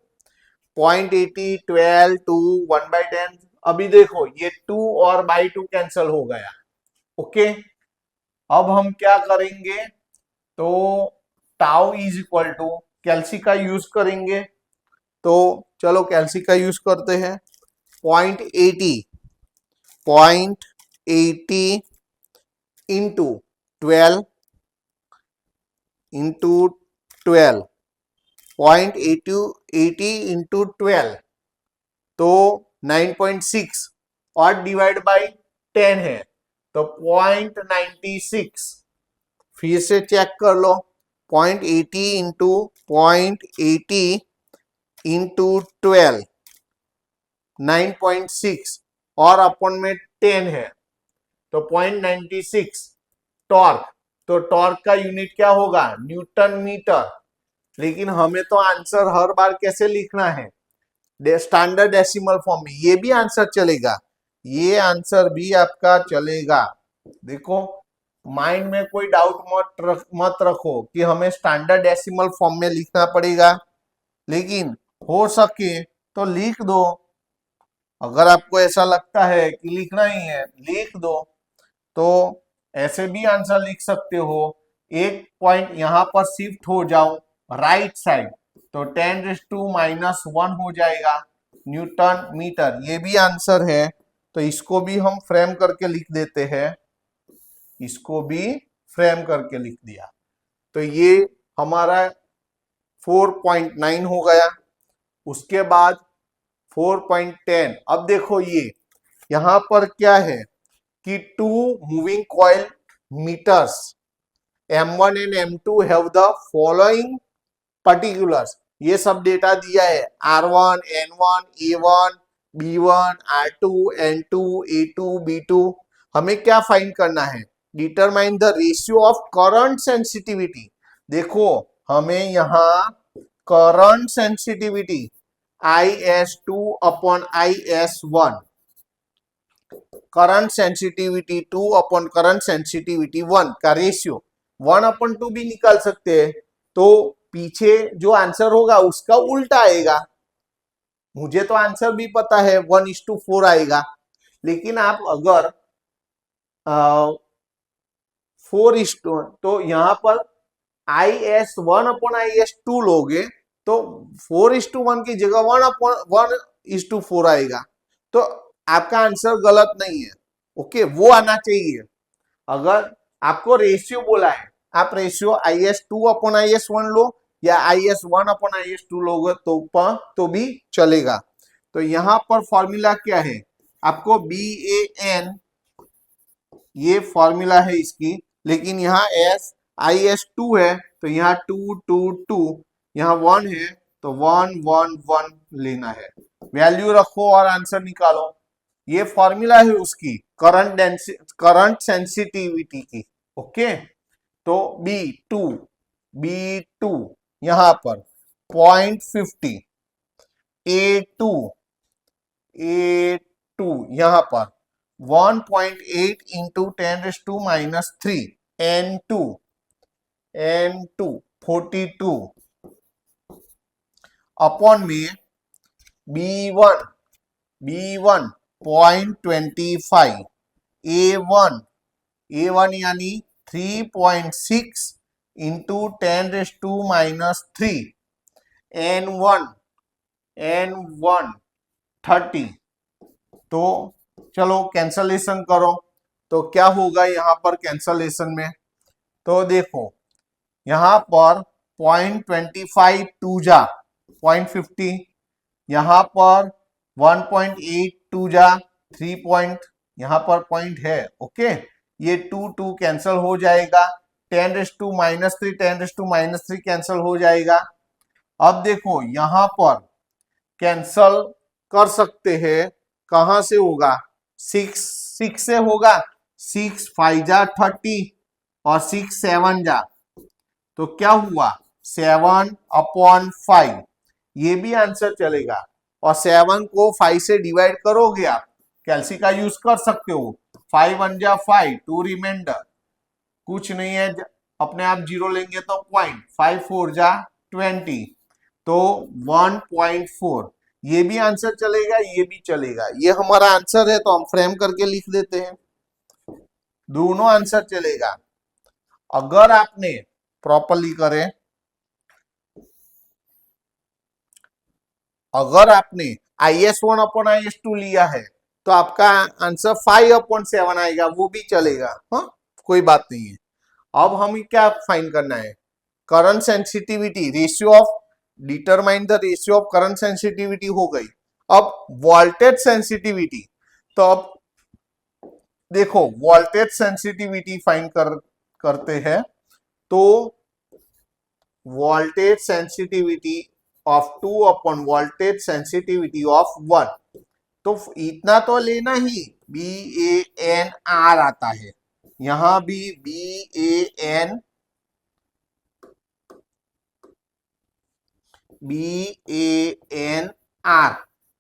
0.80 12 2 1/10, अभी देखो ये 2 और 2 कैंसल हो गया। ओके, अब हम क्या करेंगे, तो टाउ इज इक्वल टू कैल्सी का यूज करेंगे। तो चलो कैल्सी का यूज करते हैं। 0.80 इंटू 12 इंटू 12 0.80 इंटू 12 तो 9.6 और डिवाइड बाई 10 है तो 0.96। फिर से चेक कर लो, 0.80 इंटू 0.80 इंटू 12 9.6 और अपन में 10 है तो 0.96 टॉर्क। तो टॉर्क का यूनिट क्या होगा, न्यूटन मीटर। लेकिन हमें तो आंसर हर बार कैसे लिखना है, स्टैंडर्ड डेसिमल फॉर्म में। ये भी आंसर चलेगा, ये आंसर भी आपका चलेगा। देखो माइंड में कोई डाउट मत रखो कि हमें स्टैंडर्ड डेसिमल फॉर्म में लिखना पड़ेगा, लेकिन हो सके तो लिख दो। अगर आपको ऐसा लगता है कि लिखना ही है लिख दो, तो ऐसे भी आंसर लिख सकते हो। एक पॉइंट यहां पर शिफ्ट हो जाओ राइट साइड तो 10⁻⁻1 हो जाएगा न्यूटन मीटर। ये भी आंसर है, तो इसको भी हम फ्रेम करके लिख देते हैं। इसको भी फ्रेम करके लिख दिया तो ये हमारा 4.9 हो गया। उसके बाद 4.10। अब देखो ये यहां पर क्या है कि 2 moving coil meters M1 and M2 have the following particulars. ये सब डेटा दिया है R1, N1, A1, B1, R2, N2, A2, B2। हमें क्या फाइंड करना है, determine the ratio of current sensitivity. देखो हमें यहाँ current sensitivity IS2 upon IS1, current sensitivity 2 upon current sensitivity 1 का रेशियो 1/2 भी निकाल सकते हैं। तो पीछे जो आंसर होगा उसका उल्टा आएगा। मुझे तो आंसर भी पता है 1:4 आएगा, लेकिन आप अगर 4:, तो यहां पर IS1 अपॉन IS2 लोगे तो 4:1 की जगह 1:4 आएगा। तो आपका आंसर गलत नहीं है, ओके, वो आना चाहिए। अगर आपको रेशियो बोला है, आप रेशियो IS2 अपॉन IS1 लो या IS1 अपॉन IS2 लोगे तो भी चलेगा। तो यहां पर फॉर्मूला क्या है, आपको BAN ये फॉर्मूला है इसकी, लेकिन यहाँ IS2 है तो यहाँ 2 2 2, यहाँ 1 है तो 1 1 1 लेना है। वैल्यू रखो और आंसर निकालो। ये फॉर्मूला है उसकी करंट सेंसिटिविटी की, ओके। तो B2 यहां पर 0.50, A2 यहां पर 1.8 इंटू 10⁻³ N2 42 अपॉन में B1 0.25, A1 यानी 3.6 इंटू 10⁻³ N1 30। तो चलो कैंसलेशन करो, तो क्या होगा यहाँ पर कैंसलेशन में, तो देखो यहाँ पर 0.25 2 जा 0.50, यहाँ पर 1.8 2 जा 3 पॉइंट, यहाँ पर पॉइंट है, ओके। ये 2 2 कैंसल हो जाएगा, 10⁻³ 10⁻³ कैंसल हो जाएगा। अब देखो यहाँ पर कैंसल कर सकते हैं, कहां से होगा, 6 से होगा, 6 5 जा 30 और 6 7 जा, तो क्या हुआ 7/5। ये भी आंसर चलेगा। और 7 को 5 से डिवाइड करोगे आप, कैल्सी का यूज कर सकते हो, 5 1 जा 5, 2 रिमाइंडर, कुछ नहीं है, अपने आप 0 लेंगे तो पॉइंट, 5 4 जा 20, तो 1.4। ये भी आंसर चलेगा, ये भी चलेगा। ये हमारा आंसर है तो हम फ्रेम करके लिख देते हैं। दोनों आंसर चलेगा। अगर आपने प्रॉपरली करें, अगर आपने IS1/IS2 लिया है तो आपका आंसर 5/7 आएगा, वो भी चलेगा। हाँ, कोई बात नहीं है। अब हमें क्या फाइंड करना है? Current sensitivity, ratio of, determine the ratio of current sensitivity हो गई। अब वोल्टेज सेंसिटिविटी, तो अब देखो वोल्टेज सेंसिटिविटी फाइंड करते हैं। तो voltage sensitivity of 2 upon voltage sensitivity of 1, तो इतना तो लेना ही, BANR आता है, यहां भी BANR,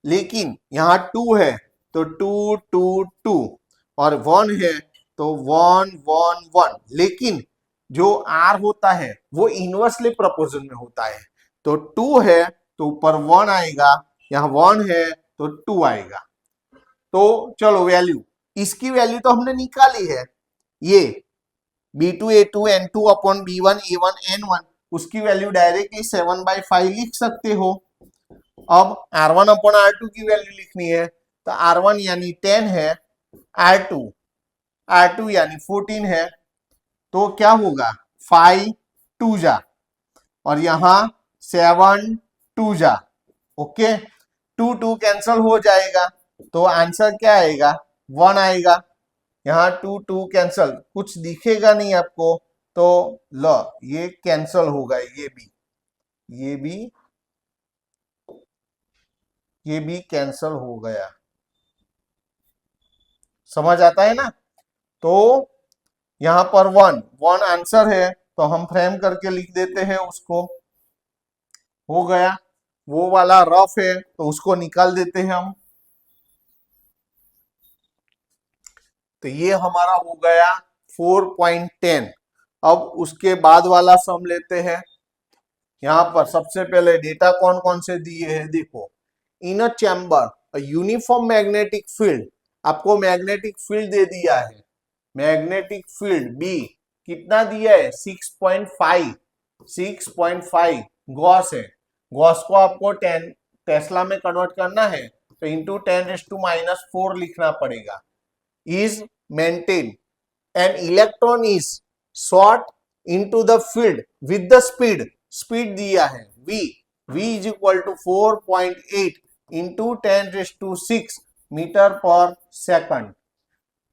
लेकिन यहाँ 2 है तो 2 2 2 और 1 है तो 1 1 1, लेकिन जो R होता है वो इनवर्सली प्रोपोर्शन में होता है। तो 2 है तो ऊपर 1 आएगा, यहाँ 1 है तो 2 आएगा। तो चलो वैल्यू, इसकी वैल्यू तो हमने निकाली है, ये B2A2N2 अपॉन B1A1N1, उसकी वैल्यू डायरेक्टली 7/5 लिख सकते हो। अब R1 अपॉन R2 की वैल्यू लिखनी है, तो R1 यानी 10 है, R2 यानी 14 है, तो क्या होगा 5 2 जा और यहां 7 2 जा, ओके, 2 2 कैंसल हो जाएगा, तो आंसर क्या आएगा 1 आएगा। यहाँ 2 2 कैंसल, कुछ दिखेगा नहीं आपको, तो लो ये कैंसल होगा, ये भी कैंसल हो गया। समझ आता है ना? तो यहां पर 1 आंसर है, तो हम फ्रेम करके लिख देते हैं उसको, हो गया। वो वाला रफ है तो उसको निकाल देते हैं हम। तो ये हमारा हो गया 4.10। अब उसके बाद वाला सम लेते हैं। यहां पर सबसे पहले डेटा कौन कौन से दिए हैं देखो। इन अ चैम्बर यूनिफॉर्म मैग्नेटिक फील्ड, आपको मैग्नेटिक फील्ड दे दिया है, मैग्नेटिक फील्ड बी कितना दिया है 6.5 गॉस है। गॉस को आपको 10 टेस्ला में कन्वर्ट करना है तो इंटू 10⁻⁻⁴ लिखना पड़ेगा। Is maintain an electron is shot into the field with the speed दिया है v is equal to 4.8 into 10⁶ metre per second,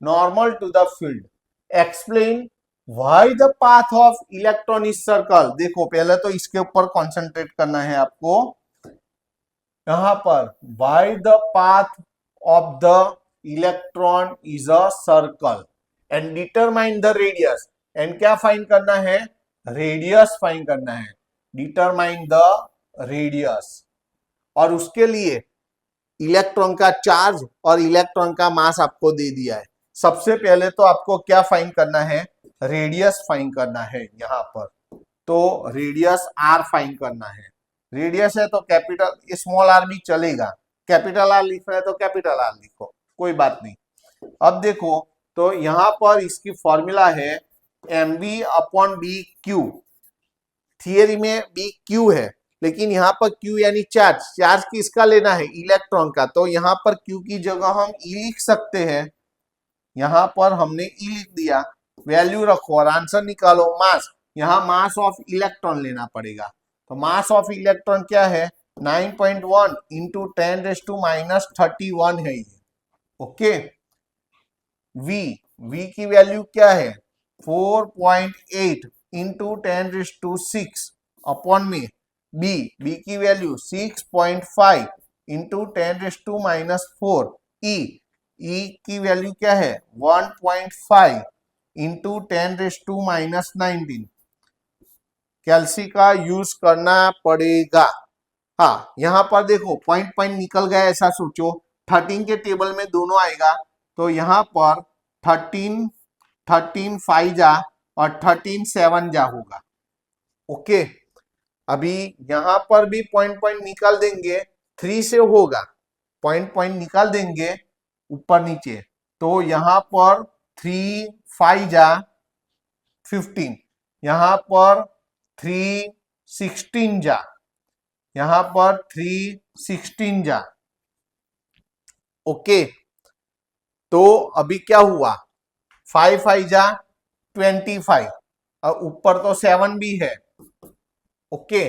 normal to the field. Explain why the path of electron is circle. देखो पहले तो इसके ऊपर concentrate करना है आपको, यहां पर why the path of the electron is a circle and determine the radius. And क्या फाइंड करना है, रेडियस फाइंड करना है, डिटरमाइन द रेडियस। और उसके लिए इलेक्ट्रॉन का चार्ज और इलेक्ट्रॉन का मास आपको दे दिया है। सबसे पहले तो आपको क्या फाइंड करना है, रेडियस फाइंड करना है यहां पर। तो रेडियस R फाइंड करना है। रेडियस है तो कैपिटल स्मॉल r भी चलेगा, कैपिटल R लिखना है तो कैपिटल R लिखो, कोई बात नहीं। अब देखो तो यहां पर इसकी फॉर्मूला है mv/bq। थियरी में बी क्यू है, लेकिन यहाँ पर Q यानी चार्ज किसका लेना है, इलेक्ट्रॉन का, तो यहाँ पर Q की जगह हम E लिख सकते हैं। यहाँ पर हमने E लिख दिया, वैल्यू रखो और आंसर निकालो। मास, यहाँ मास ऑफ इलेक्ट्रॉन लेना पड़ेगा, तो मास ऑफ इलेक्ट्रॉन क्या है 9.1 इंटू 10⁻31 है ये, ओके। V की वैल्यू क्या है 4.8 इंटू 10⁶ अपॉन में बी की वैल्यू 6.5 इंटू 10⁻⁴। ई की वैल्यू क्या है 1.5 इंटू 10⁻⁹। कैल्सी का यूज करना पड़ेगा। हाँ, यहां पर देखो पॉइंट पॉइंट निकल गया, ऐसा सोचो 13 के टेबल में दोनों आएगा, तो यहां पर 13 5 जा और 13 7 जा होगा, ओके। अभी यहां पर भी पॉइंट पॉइंट निकाल देंगे, 3 से होगा, पॉइंट पॉइंट निकाल देंगे ऊपर नीचे, तो यहां पर 3 5 जा 15, यहां पर 3 16 जा, यहां पर 3 16 जा। ओके, तो अभी क्या हुआ, 5 5 जा 25 और ऊपर तो 7 भी है। ओके,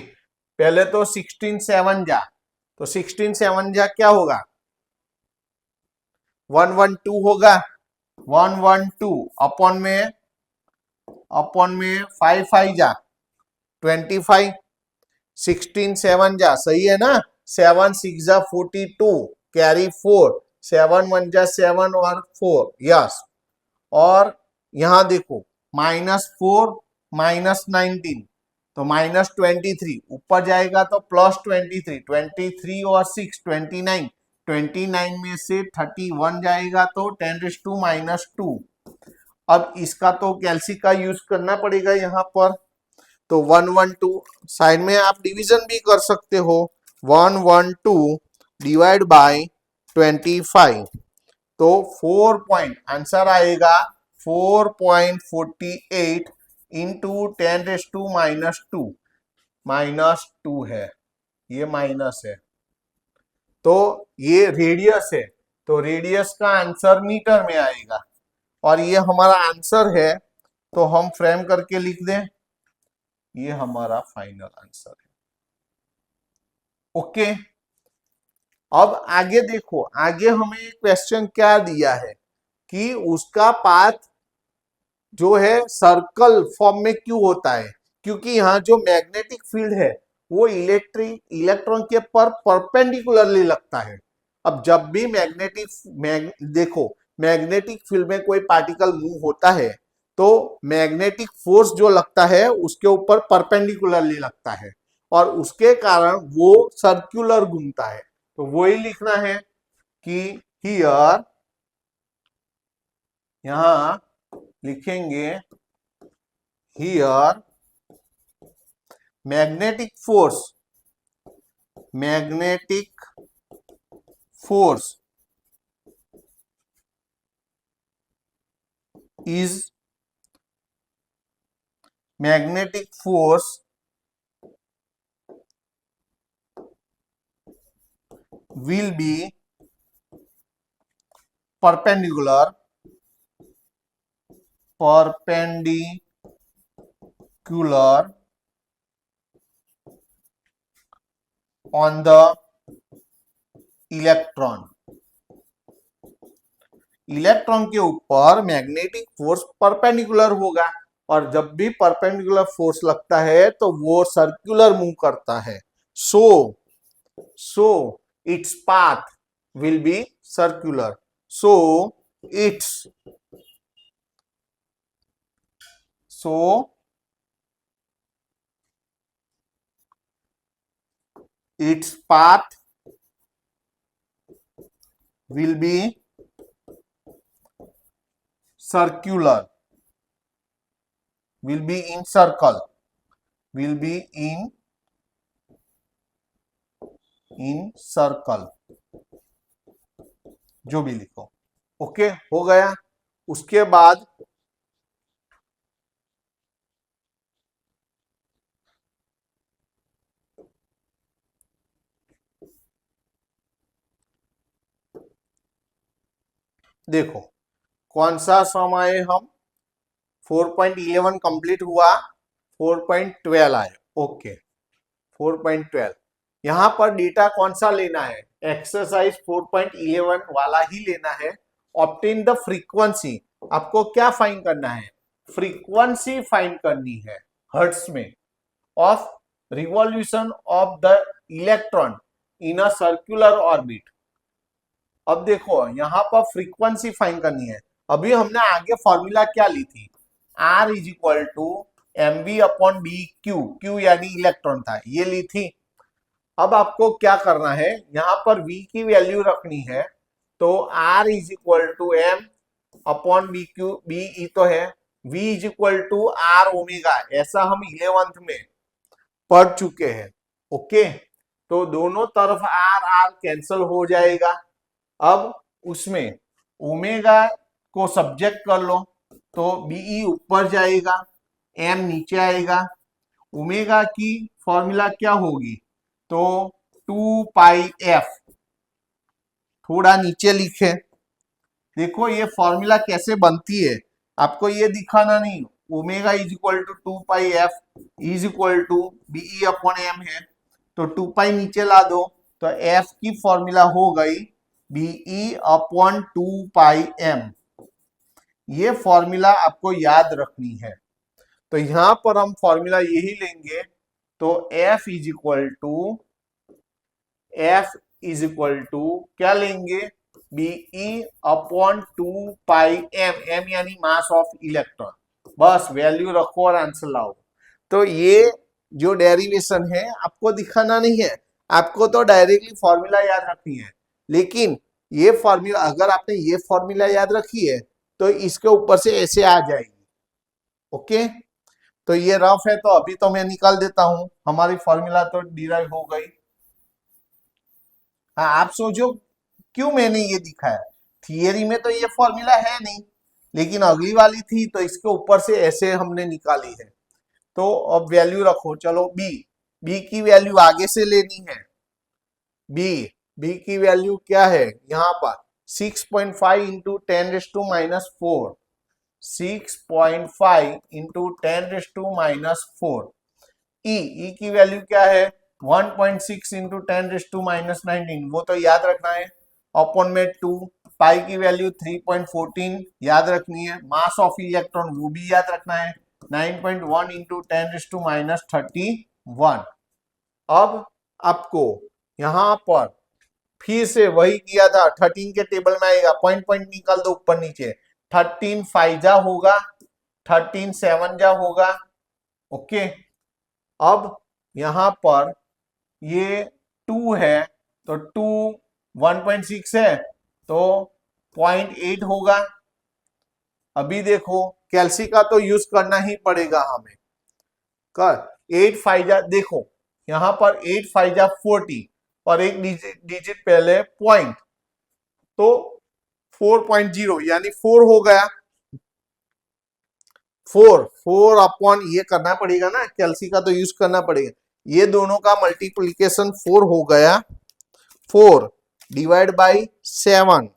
पहले तो 16 7 जा, तो 16 7 जा क्या होगा, 112 होगा, 112 अपॉन में 5 5 जा 25, 16 7 जा, सही है ना, 7 6 जा 42, कैरी 4, 7 1 जा 7 और 4, यस। और यहां देखो -4 -19, तो -23, ऊपर जाएगा तो +23, 23 और 6 29, 29 में से 31 जाएगा तो 10⁻²। अब इसका तो कैलसी का यूज करना पड़ेगा यहाँ पर, तो 112 साइड में आप डिवीजन भी कर सकते हो, 112 डिवाइड बाय 25, तो 4 पॉइंट आंसर आएगा 4.48 इंटू 10⁻², -2 है, ये माइनस है, तो ये रेडियस है, तो रेडियस का आंसर मीटर में आएगा, और ये हमारा आंसर है, तो हम फ्रेम करके लिख दें, ये हमारा फाइनल आंसर है। ओके, अब आगे देखो, आगे हमें क्वेश्चन क्या दिया है कि उसका पाथ जो है सर्कल फॉर्म में क्यों होता है, क्योंकि यहाँ जो मैग्नेटिक फील्ड है वो इलेक्ट्रॉन के पर परपेंडिकुलरली लगता है। अब जब भी देखो मैग्नेटिक फील्ड में कोई पार्टिकल मूव होता है तो मैग्नेटिक फोर्स जो लगता है उसके ऊपर परपेंडिकुलरली लगता है, और उसके कारण वो सर्कुलर घूमता है, तो वही लिखना है कि हियर, यहां लिखेंगे here magnetic force is magnetic force will be perpendicular on the electron. Electron के ऊपर मैग्नेटिक फोर्स परपेंडिकुलर होगा, और जब भी परपेंडिकुलर फोर्स लगता है तो वो सर्कुलर मूव करता है, so its path will be circular, so its path will be circular, will be in circle, will be in circle, जो भी लिखो। ओके, हो गया। उसके बाद देखो कौन सा सम आए, हम 4.11 कंप्लीट हुआ, 4.12 आए। ओके, 4.12 यहां पर डेटा कौन सा लेना है, एक्सरसाइज 4.11 वाला ही लेना है। ऑब्टेन द फ्रीक्वेंसी, आपको क्या फाइंड करना है, फ्रीक्वेंसी फाइंड करनी है हर्ट्ज में of revolution of the electron in a circular orbit. अब देखो यहां पर फ्रीक्वेंसी फाइंड करनी है। अभी हमने आगे फॉर्मूला क्या ली थी, R is equal to mv upon B Q, Q यानी इलेक्ट्रॉन था, ये ली थी। अब आपको क्या करना है, यहां पर v की वैल्यू रखनी है, तो R is equal to m upon B Q, B E तो है, v is equal to R omega, ऐसा हम 11th में पढ़ चुके हैं। ओके, तो दोनों तरफ R R कैंसल हो जाएगा। अब उसमें ओमेगा को सब्जेक्ट कर लो तो बीई ऊपर जाएगा, एम नीचे आएगा। ओमेगा की फॉर्मूला क्या होगी, तो 2 पाई एफ। थोड़ा नीचे लिखे, देखो ये फॉर्मूला कैसे बनती है, आपको ये दिखाना नहीं। Omega is equal to 2 pi F is equal to B E upon M है, तो 2 पाई नीचे ला दो, तो एफ की फॉर्मूला हो गई बीई अपॉन 2 पाई एम। ये फॉर्मूला आपको याद रखनी है। तो यहां पर हम फॉर्मूला यही लेंगे, तो एफ इज इक्वल टू क्या लेंगे, B E upon 2 pi M, M यानी मास ऑफ इलेक्ट्रॉन। बस वैल्यू रखो और आंसर लाओ। तो ये जो डेरिवेशन है आपको दिखाना नहीं है, आपको तो डायरेक्टली फॉर्मूला याद रखनी है। लेकिन ये फॉर्मूला, अगर आपने ये फॉर्मूला याद रखी है तो इसके ऊपर से ऐसे आ जाएगी। ओके, तो ये रफ है, तो अभी तो मैं निकाल देता हूं, हमारी फॉर्मूला तो डिराइव हो गई। हाँ, आप सोचो क्यों मैंने ये दिखाया, थियरी में तो ये फॉर्मूला है नहीं, लेकिन अगली वाली थी तो इसके ऊपर से ऐसे हमने निकाली है। तो अब वैल्यू रखो, चलो बी की वैल्यू आगे से लेनी है। बी की वैल्यू क्या है यहाँ पर 6.5 इंटू 10⁻⁻⁴, 6.5 इंटू 10⁻⁻⁴। ई की वैल्यू क्या है 1.6 इंटू 10⁻⁻19, वो तो याद रखना है, अपॉन में 2। पाई की वैल्यू 3.14 याद रखनी है। मास ऑफ इलेक्ट्रॉन वो भी याद रखना है, 9.1 इंटू 10⁻31। अब आपको यहां पर फिर से वही किया था, 13 के टेबल में आएगा, पॉइंट पॉइंट निकाल दो ऊपर नीचे, 13 5 जा होगा, 13 7 जा होगा। ओके, अब यहां पर ये 2 है, तो 2 1.6 है, तो 0.8 होगा। अभी देखो कैल्सी का तो यूज करना ही पड़ेगा हमें। कर 8 5 जा, देखो यहां पर 8 5 जा 40 और एक डिजिट पहले पॉइंट, तो 4.0 यानी 4 हो गया। 4 अपॉन ये करना पड़ेगा ना, कैल्सी का तो यूज करना पड़ेगा, ये दोनों का मल्टीप्लीकेशन 4 हो गया। 4 डिवाइड बाई 7,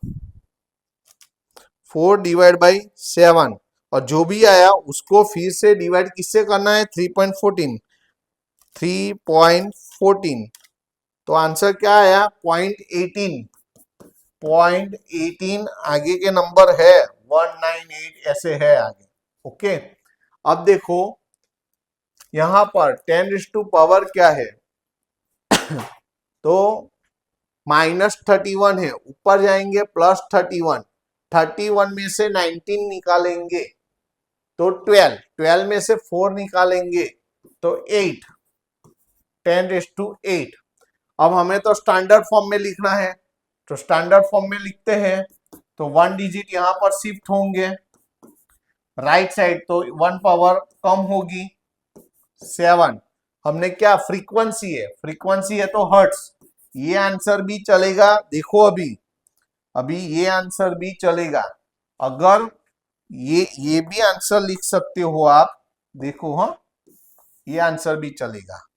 4 डिवाइड बाई 7, और जो भी आया उसको फिर से डिवाइड किससे करना है 3.14, 3.14, तो आंसर क्या आया 0.18, 0.18 आगे के नंबर है 198 ऐसे है आगे। ओके, अब देखो यहां पर 10⁻⁻ क्या है तो -31 है, ऊपर जाएंगे +31, 31 में से 19 निकालेंगे तो 12, 12 में से 4 निकालेंगे तो 8, 10⁸8। अब हमें तो स्टैंडर्ड फॉर्म में लिखना है, तो स्टैंडर्ड फॉर्म में लिखते हैं, तो 1 डिजिट यहां पर शिफ्ट होंगे राइट साइड, तो 1 पावर कम होगी 7। हमने क्या फ्रीक्वेंसी है तो हर्ट्स, ये आंसर भी चलेगा। देखो अभी ये आंसर भी चलेगा, अगर ये भी आंसर लिख सकते हो आप, देखो हाँ ये आंसर भी चलेगा।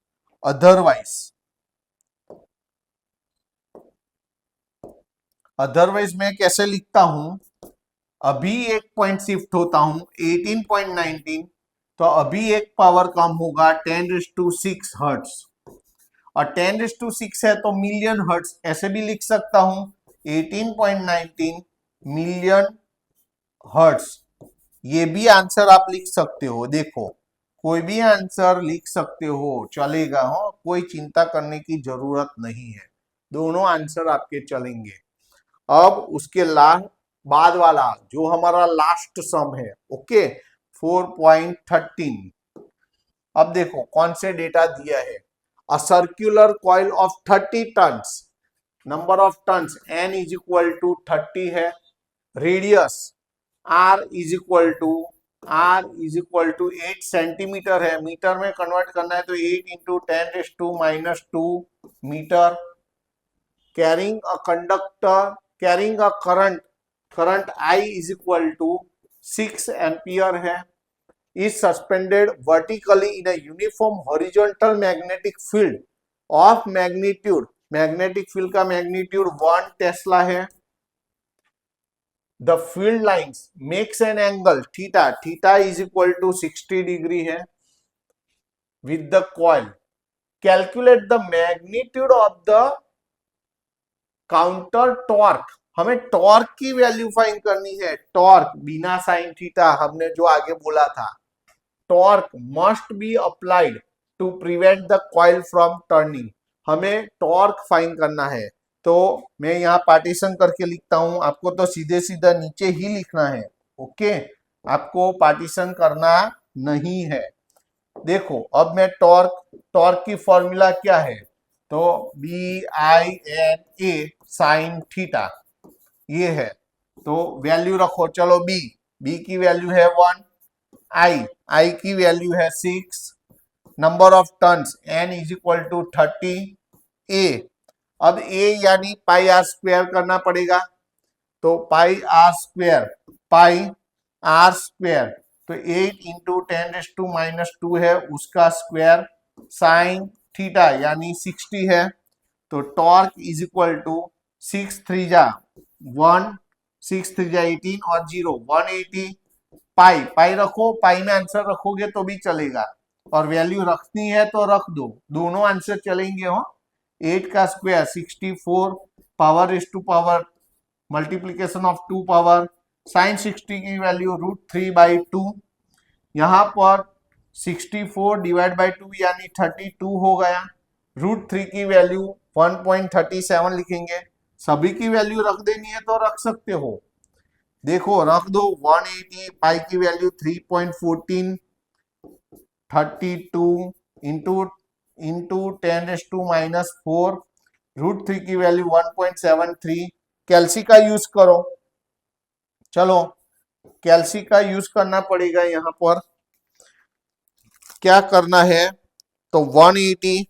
अदरवाइज मैं कैसे लिखता हूं, अभी एक पॉइंट शिफ्ट होता हूं 18.19, तो अभी एक पावर कम होगा 10⁶ हर्ट्स, और 10⁶ है तो मिलियन हर्ट्स, ऐसे भी लिख सकता हूं 18.19 मिलियन हर्ट्स। ये भी आंसर आप लिख सकते हो, देखो कोई भी आंसर लिख सकते हो, चलेगा हो, कोई चिंता करने की जरूरत नहीं है, दोनों आंसर आपके चलेंगे। अब उसके बाद वाला जो हमारा लास्ट सम है, ओके 4.13। अब देखो कौन से डेटा दिया है, a circular coil of 30 turns, number of turns n is equal to 30 है, radius r is equal to 8 centimetre है, मीटर में कन्वर्ट करना है तो 8 into 10⁻⁻² metre. Carrying a current current I is equal to 6 ampere है, is suspended vertically in a uniform horizontal magnetic field of magnitude, magnetic field का magnitude 1 tesla है। The field lines makes an angle theta, theta is equal to 60 degree है with the coil. Calculate the magnitude of the counter torque, हमें torque की value find करनी है। Torque बिना sine theta, हमने जो आगे बोला था, torque must be applied to prevent the coil from turning, हमें टॉर्क फाइंड करना है। तो मैं यहाँ पार्टीशन करके लिखता हूं, आपको तो सीधे सीधा नीचे ही लिखना है। ओके, आपको पार्टीशन करना नहीं है। देखो अब मैं टॉर्क की फॉर्मूला क्या है, तो BINA साइन थीटा ये है। तो वैल्यू रखो, चलो बी की वैल्यू है 1, आई की वैल्यू है 6, number of turns N is equal to 30, A अब ए यानी पाई आर स्क्वायर करना पड़ेगा, तो पाई आर स्क्वायर तो 8 इंटू 10⁻² है, उसका स्क्वायर साइन थीटा यानी 60 है। तो टॉर्क इज इक्वल टू 6 3 जा 1, 6 3 जा 18 और 0 180, पाई रखो, पाई में आंसर रखोगे तो भी चलेगा, और वैल्यू रखनी है तो रख दो, दोनों आंसर चलेंगे। हो 8 का square 64, power is to power multiplication of 2 power, sine 60 की वैल्यू √3/2, यहाँ पर 64 डिवाइड बाई 2 यानी 32 हो गया, √3 की वैल्यू 1.37 लिखेंगे, सभी की वैल्यू रख देनी है तो रख सकते हो, देखो रख दो 180, पाई की वैल्यू 3.14, 32 इंटू 10⁻⁻⁴, √3 की वैल्यू 1.73, कैल्सी का यूज करो, चलो कैल्सी का यूज करना पड़ेगा। यहां पर क्या करना है, तो 180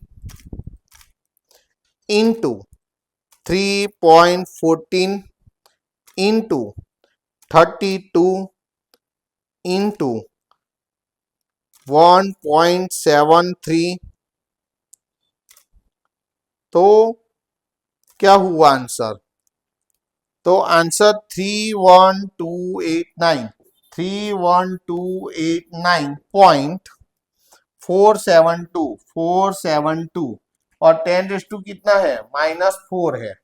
इंटू 3.14 इंटू 32 इंटू 1.73, तो क्या हुआ आंसर, तो आंसर 31289.472 और 10⁻² कितना है -4 है।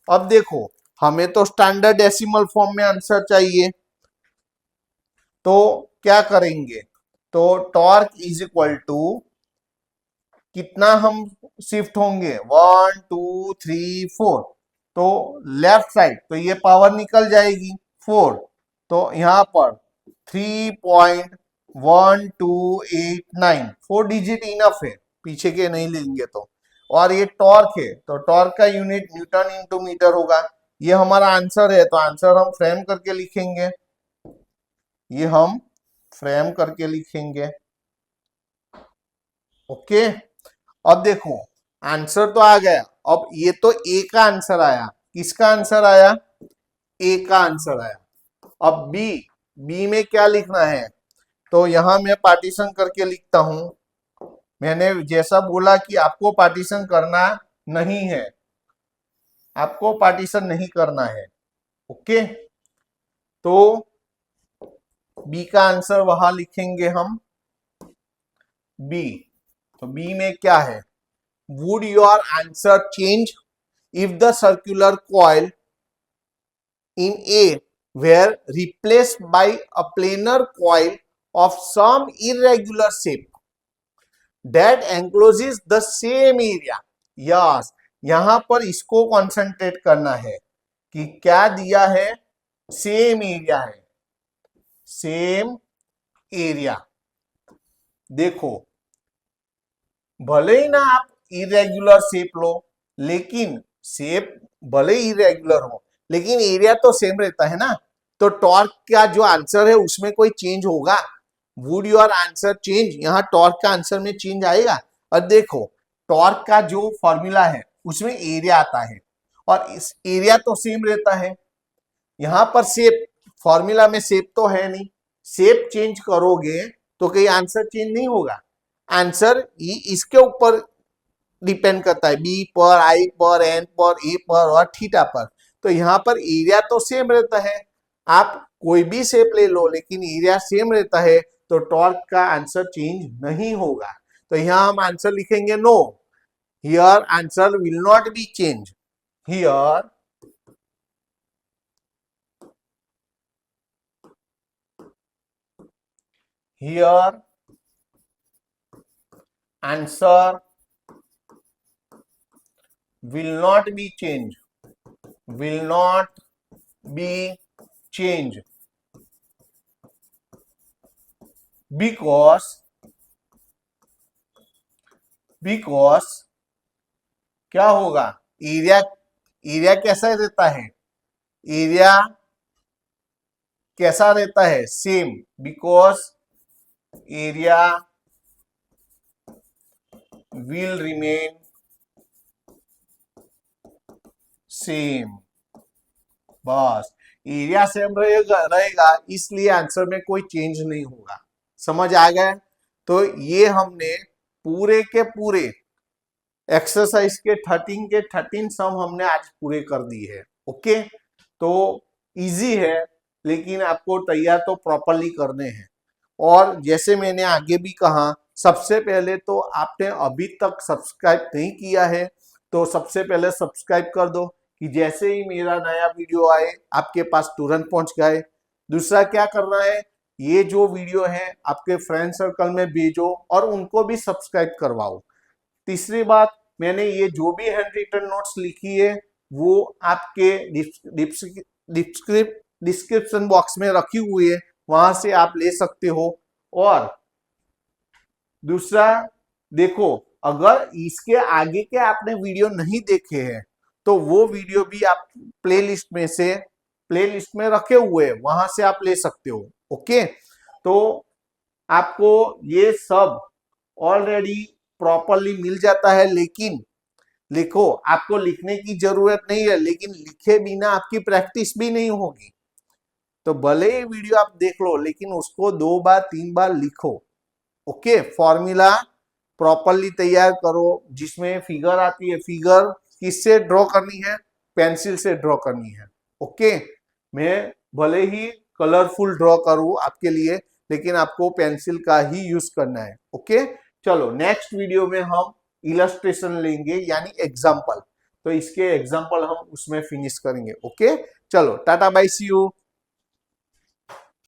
अब देखो हमें तो स्टैंडर्ड डेसिमल फॉर्म में आंसर चाहिए, तो क्या करेंगे, तो टॉर्क इज इक्वल टू कितना हम शिफ्ट होंगे 1 2 3 4, तो लेफ्ट साइड तो ये पावर निकल जाएगी 4, तो यहां पर 3.1289, 4 डिजिट इनफ है, पीछे के नहीं लेंगे तो, और ये टॉर्क है तो टॉर्क का यूनिट न्यूटन इंटू मीटर होगा। ये हमारा आंसर है, तो आंसर हम फ्रेम करके लिखेंगे, ये हम फ्रेम करके लिखेंगे। ओके, अब देखो आंसर तो आ गया, अब ये तो ए का आंसर आया, किसका आंसर आया, ए का आंसर आया। अब बी में क्या लिखना है, तो यहां मैं पार्टीशन करके लिखता हूं, मैंने जैसा बोला कि आपको पार्टीशन करना नहीं है, आपको पार्टीशन नहीं करना है। ओके, तो बी का आंसर वहां लिखेंगे हम, बी, तो बी में क्या है, would your answer change if the circular coil in A were replaced by a planar coil of some irregular shape that encloses the same area? Yes, यहां पर इसको कंसंट्रेट करना है कि क्या दिया है, सेम एरिया है, सेम एरिया। देखो भले ही ना आप इरेगुलर शेप लो, लेकिन शेप भले ही इरेगुलर हो लेकिन एरिया तो सेम रहता है ना, तो टॉर्क का जो आंसर है उसमें कोई चेंज होगा, वुड योर आंसर चेंज, यहाँ टॉर्क का आंसर में चेंज आएगा। और देखो टॉर्क का जो फॉर्मूला है उसमें एरिया आता है और इस एरिया तो सेम रहता है, यहां पर शेप, फॉर्मूला में शेप तो है नहीं, शेप चेंज करोगे तो कहीं आंसर चेंज नहीं होगा। आंसर इसके ऊपर डिपेंड करता है, बी पर, आई पर, एन पर, ए पर और थीटा पर। तो यहाँ पर एरिया तो सेम रहता है, आप कोई भी शेप ले लो लेकिन एरिया सेम रहता है, तो टॉर्क का आंसर चेंज नहीं होगा। तो यहाँ हम आंसर लिखेंगे no, here answer will not be change, here here answer will not be changed, will not be changed because क्या होगा, एरिया, एरिया कैसा रहता है, एरिया कैसा रहता है, same, because area will remain same, बस एरिया सेम रहेगा इसलिए आंसर में कोई चेंज नहीं होगा। समझ आ गया? तो ये हमने पूरे के पूरे एक्सरसाइज के 13 सम हमने आज पूरे कर दिए है। ओके, तो इजी है लेकिन आपको तैयार तो प्रॉपरली करने हैं। और जैसे मैंने आगे भी कहा, सबसे पहले तो आपने अभी तक सब्सक्राइब नहीं किया है तो सबसे पहले सब्सक्राइब कर दो कि जैसे ही मेरा नया वीडियो आए आपके पास तुरंत पहुंच जाए। दूसरा क्या करना है, ये जो वीडियो है आपके फ्रेंड सर्कल में भेजो और उनको भी सब्सक्राइब करवाओ। तीसरी बात, मैंने ये जो भी हैंड रिटन नोट्स लिखी है वो आपके डिस्क्रिप्शन बॉक्स में रखी हुई है, वहां से आप ले सकते हो। और दूसरा देखो, अगर इसके आगे के आपने वीडियो नहीं देखे हैं तो वो वीडियो भी आप प्लेलिस्ट में रखे हुए हैं, वहां से आप ले सकते हो। ओके, तो आपको ये सब ऑलरेडी प्रॉपरली मिल जाता है, लेकिन लिखो, आपको लिखने की जरूरत नहीं है, लेकिन लिखे बिना आपकी प्रैक्टिस भी नहीं होगी। तो भले ही वीडियो आप देख लो लेकिन उसको 2 बार 3 बार लिखो। ओके, फॉर्मूला प्रॉपरली तैयार करो, जिसमें फिगर आती है, फिगर किससे ड्रॉ करनी है, पेंसिल से ड्रॉ करनी है। ओके, मैं भले ही कलरफुल ड्रॉ करूं आपके लिए लेकिन आपको पेंसिल का ही यूज करना है। ओके, चलो नेक्स्ट वीडियो में हम इलस्ट्रेशन लेंगे यानी एग्जाम्पल, तो इसके एग्जाम्पल हम उसमें फिनिश करेंगे। ओके, चलो टाटा बाय, सी यू।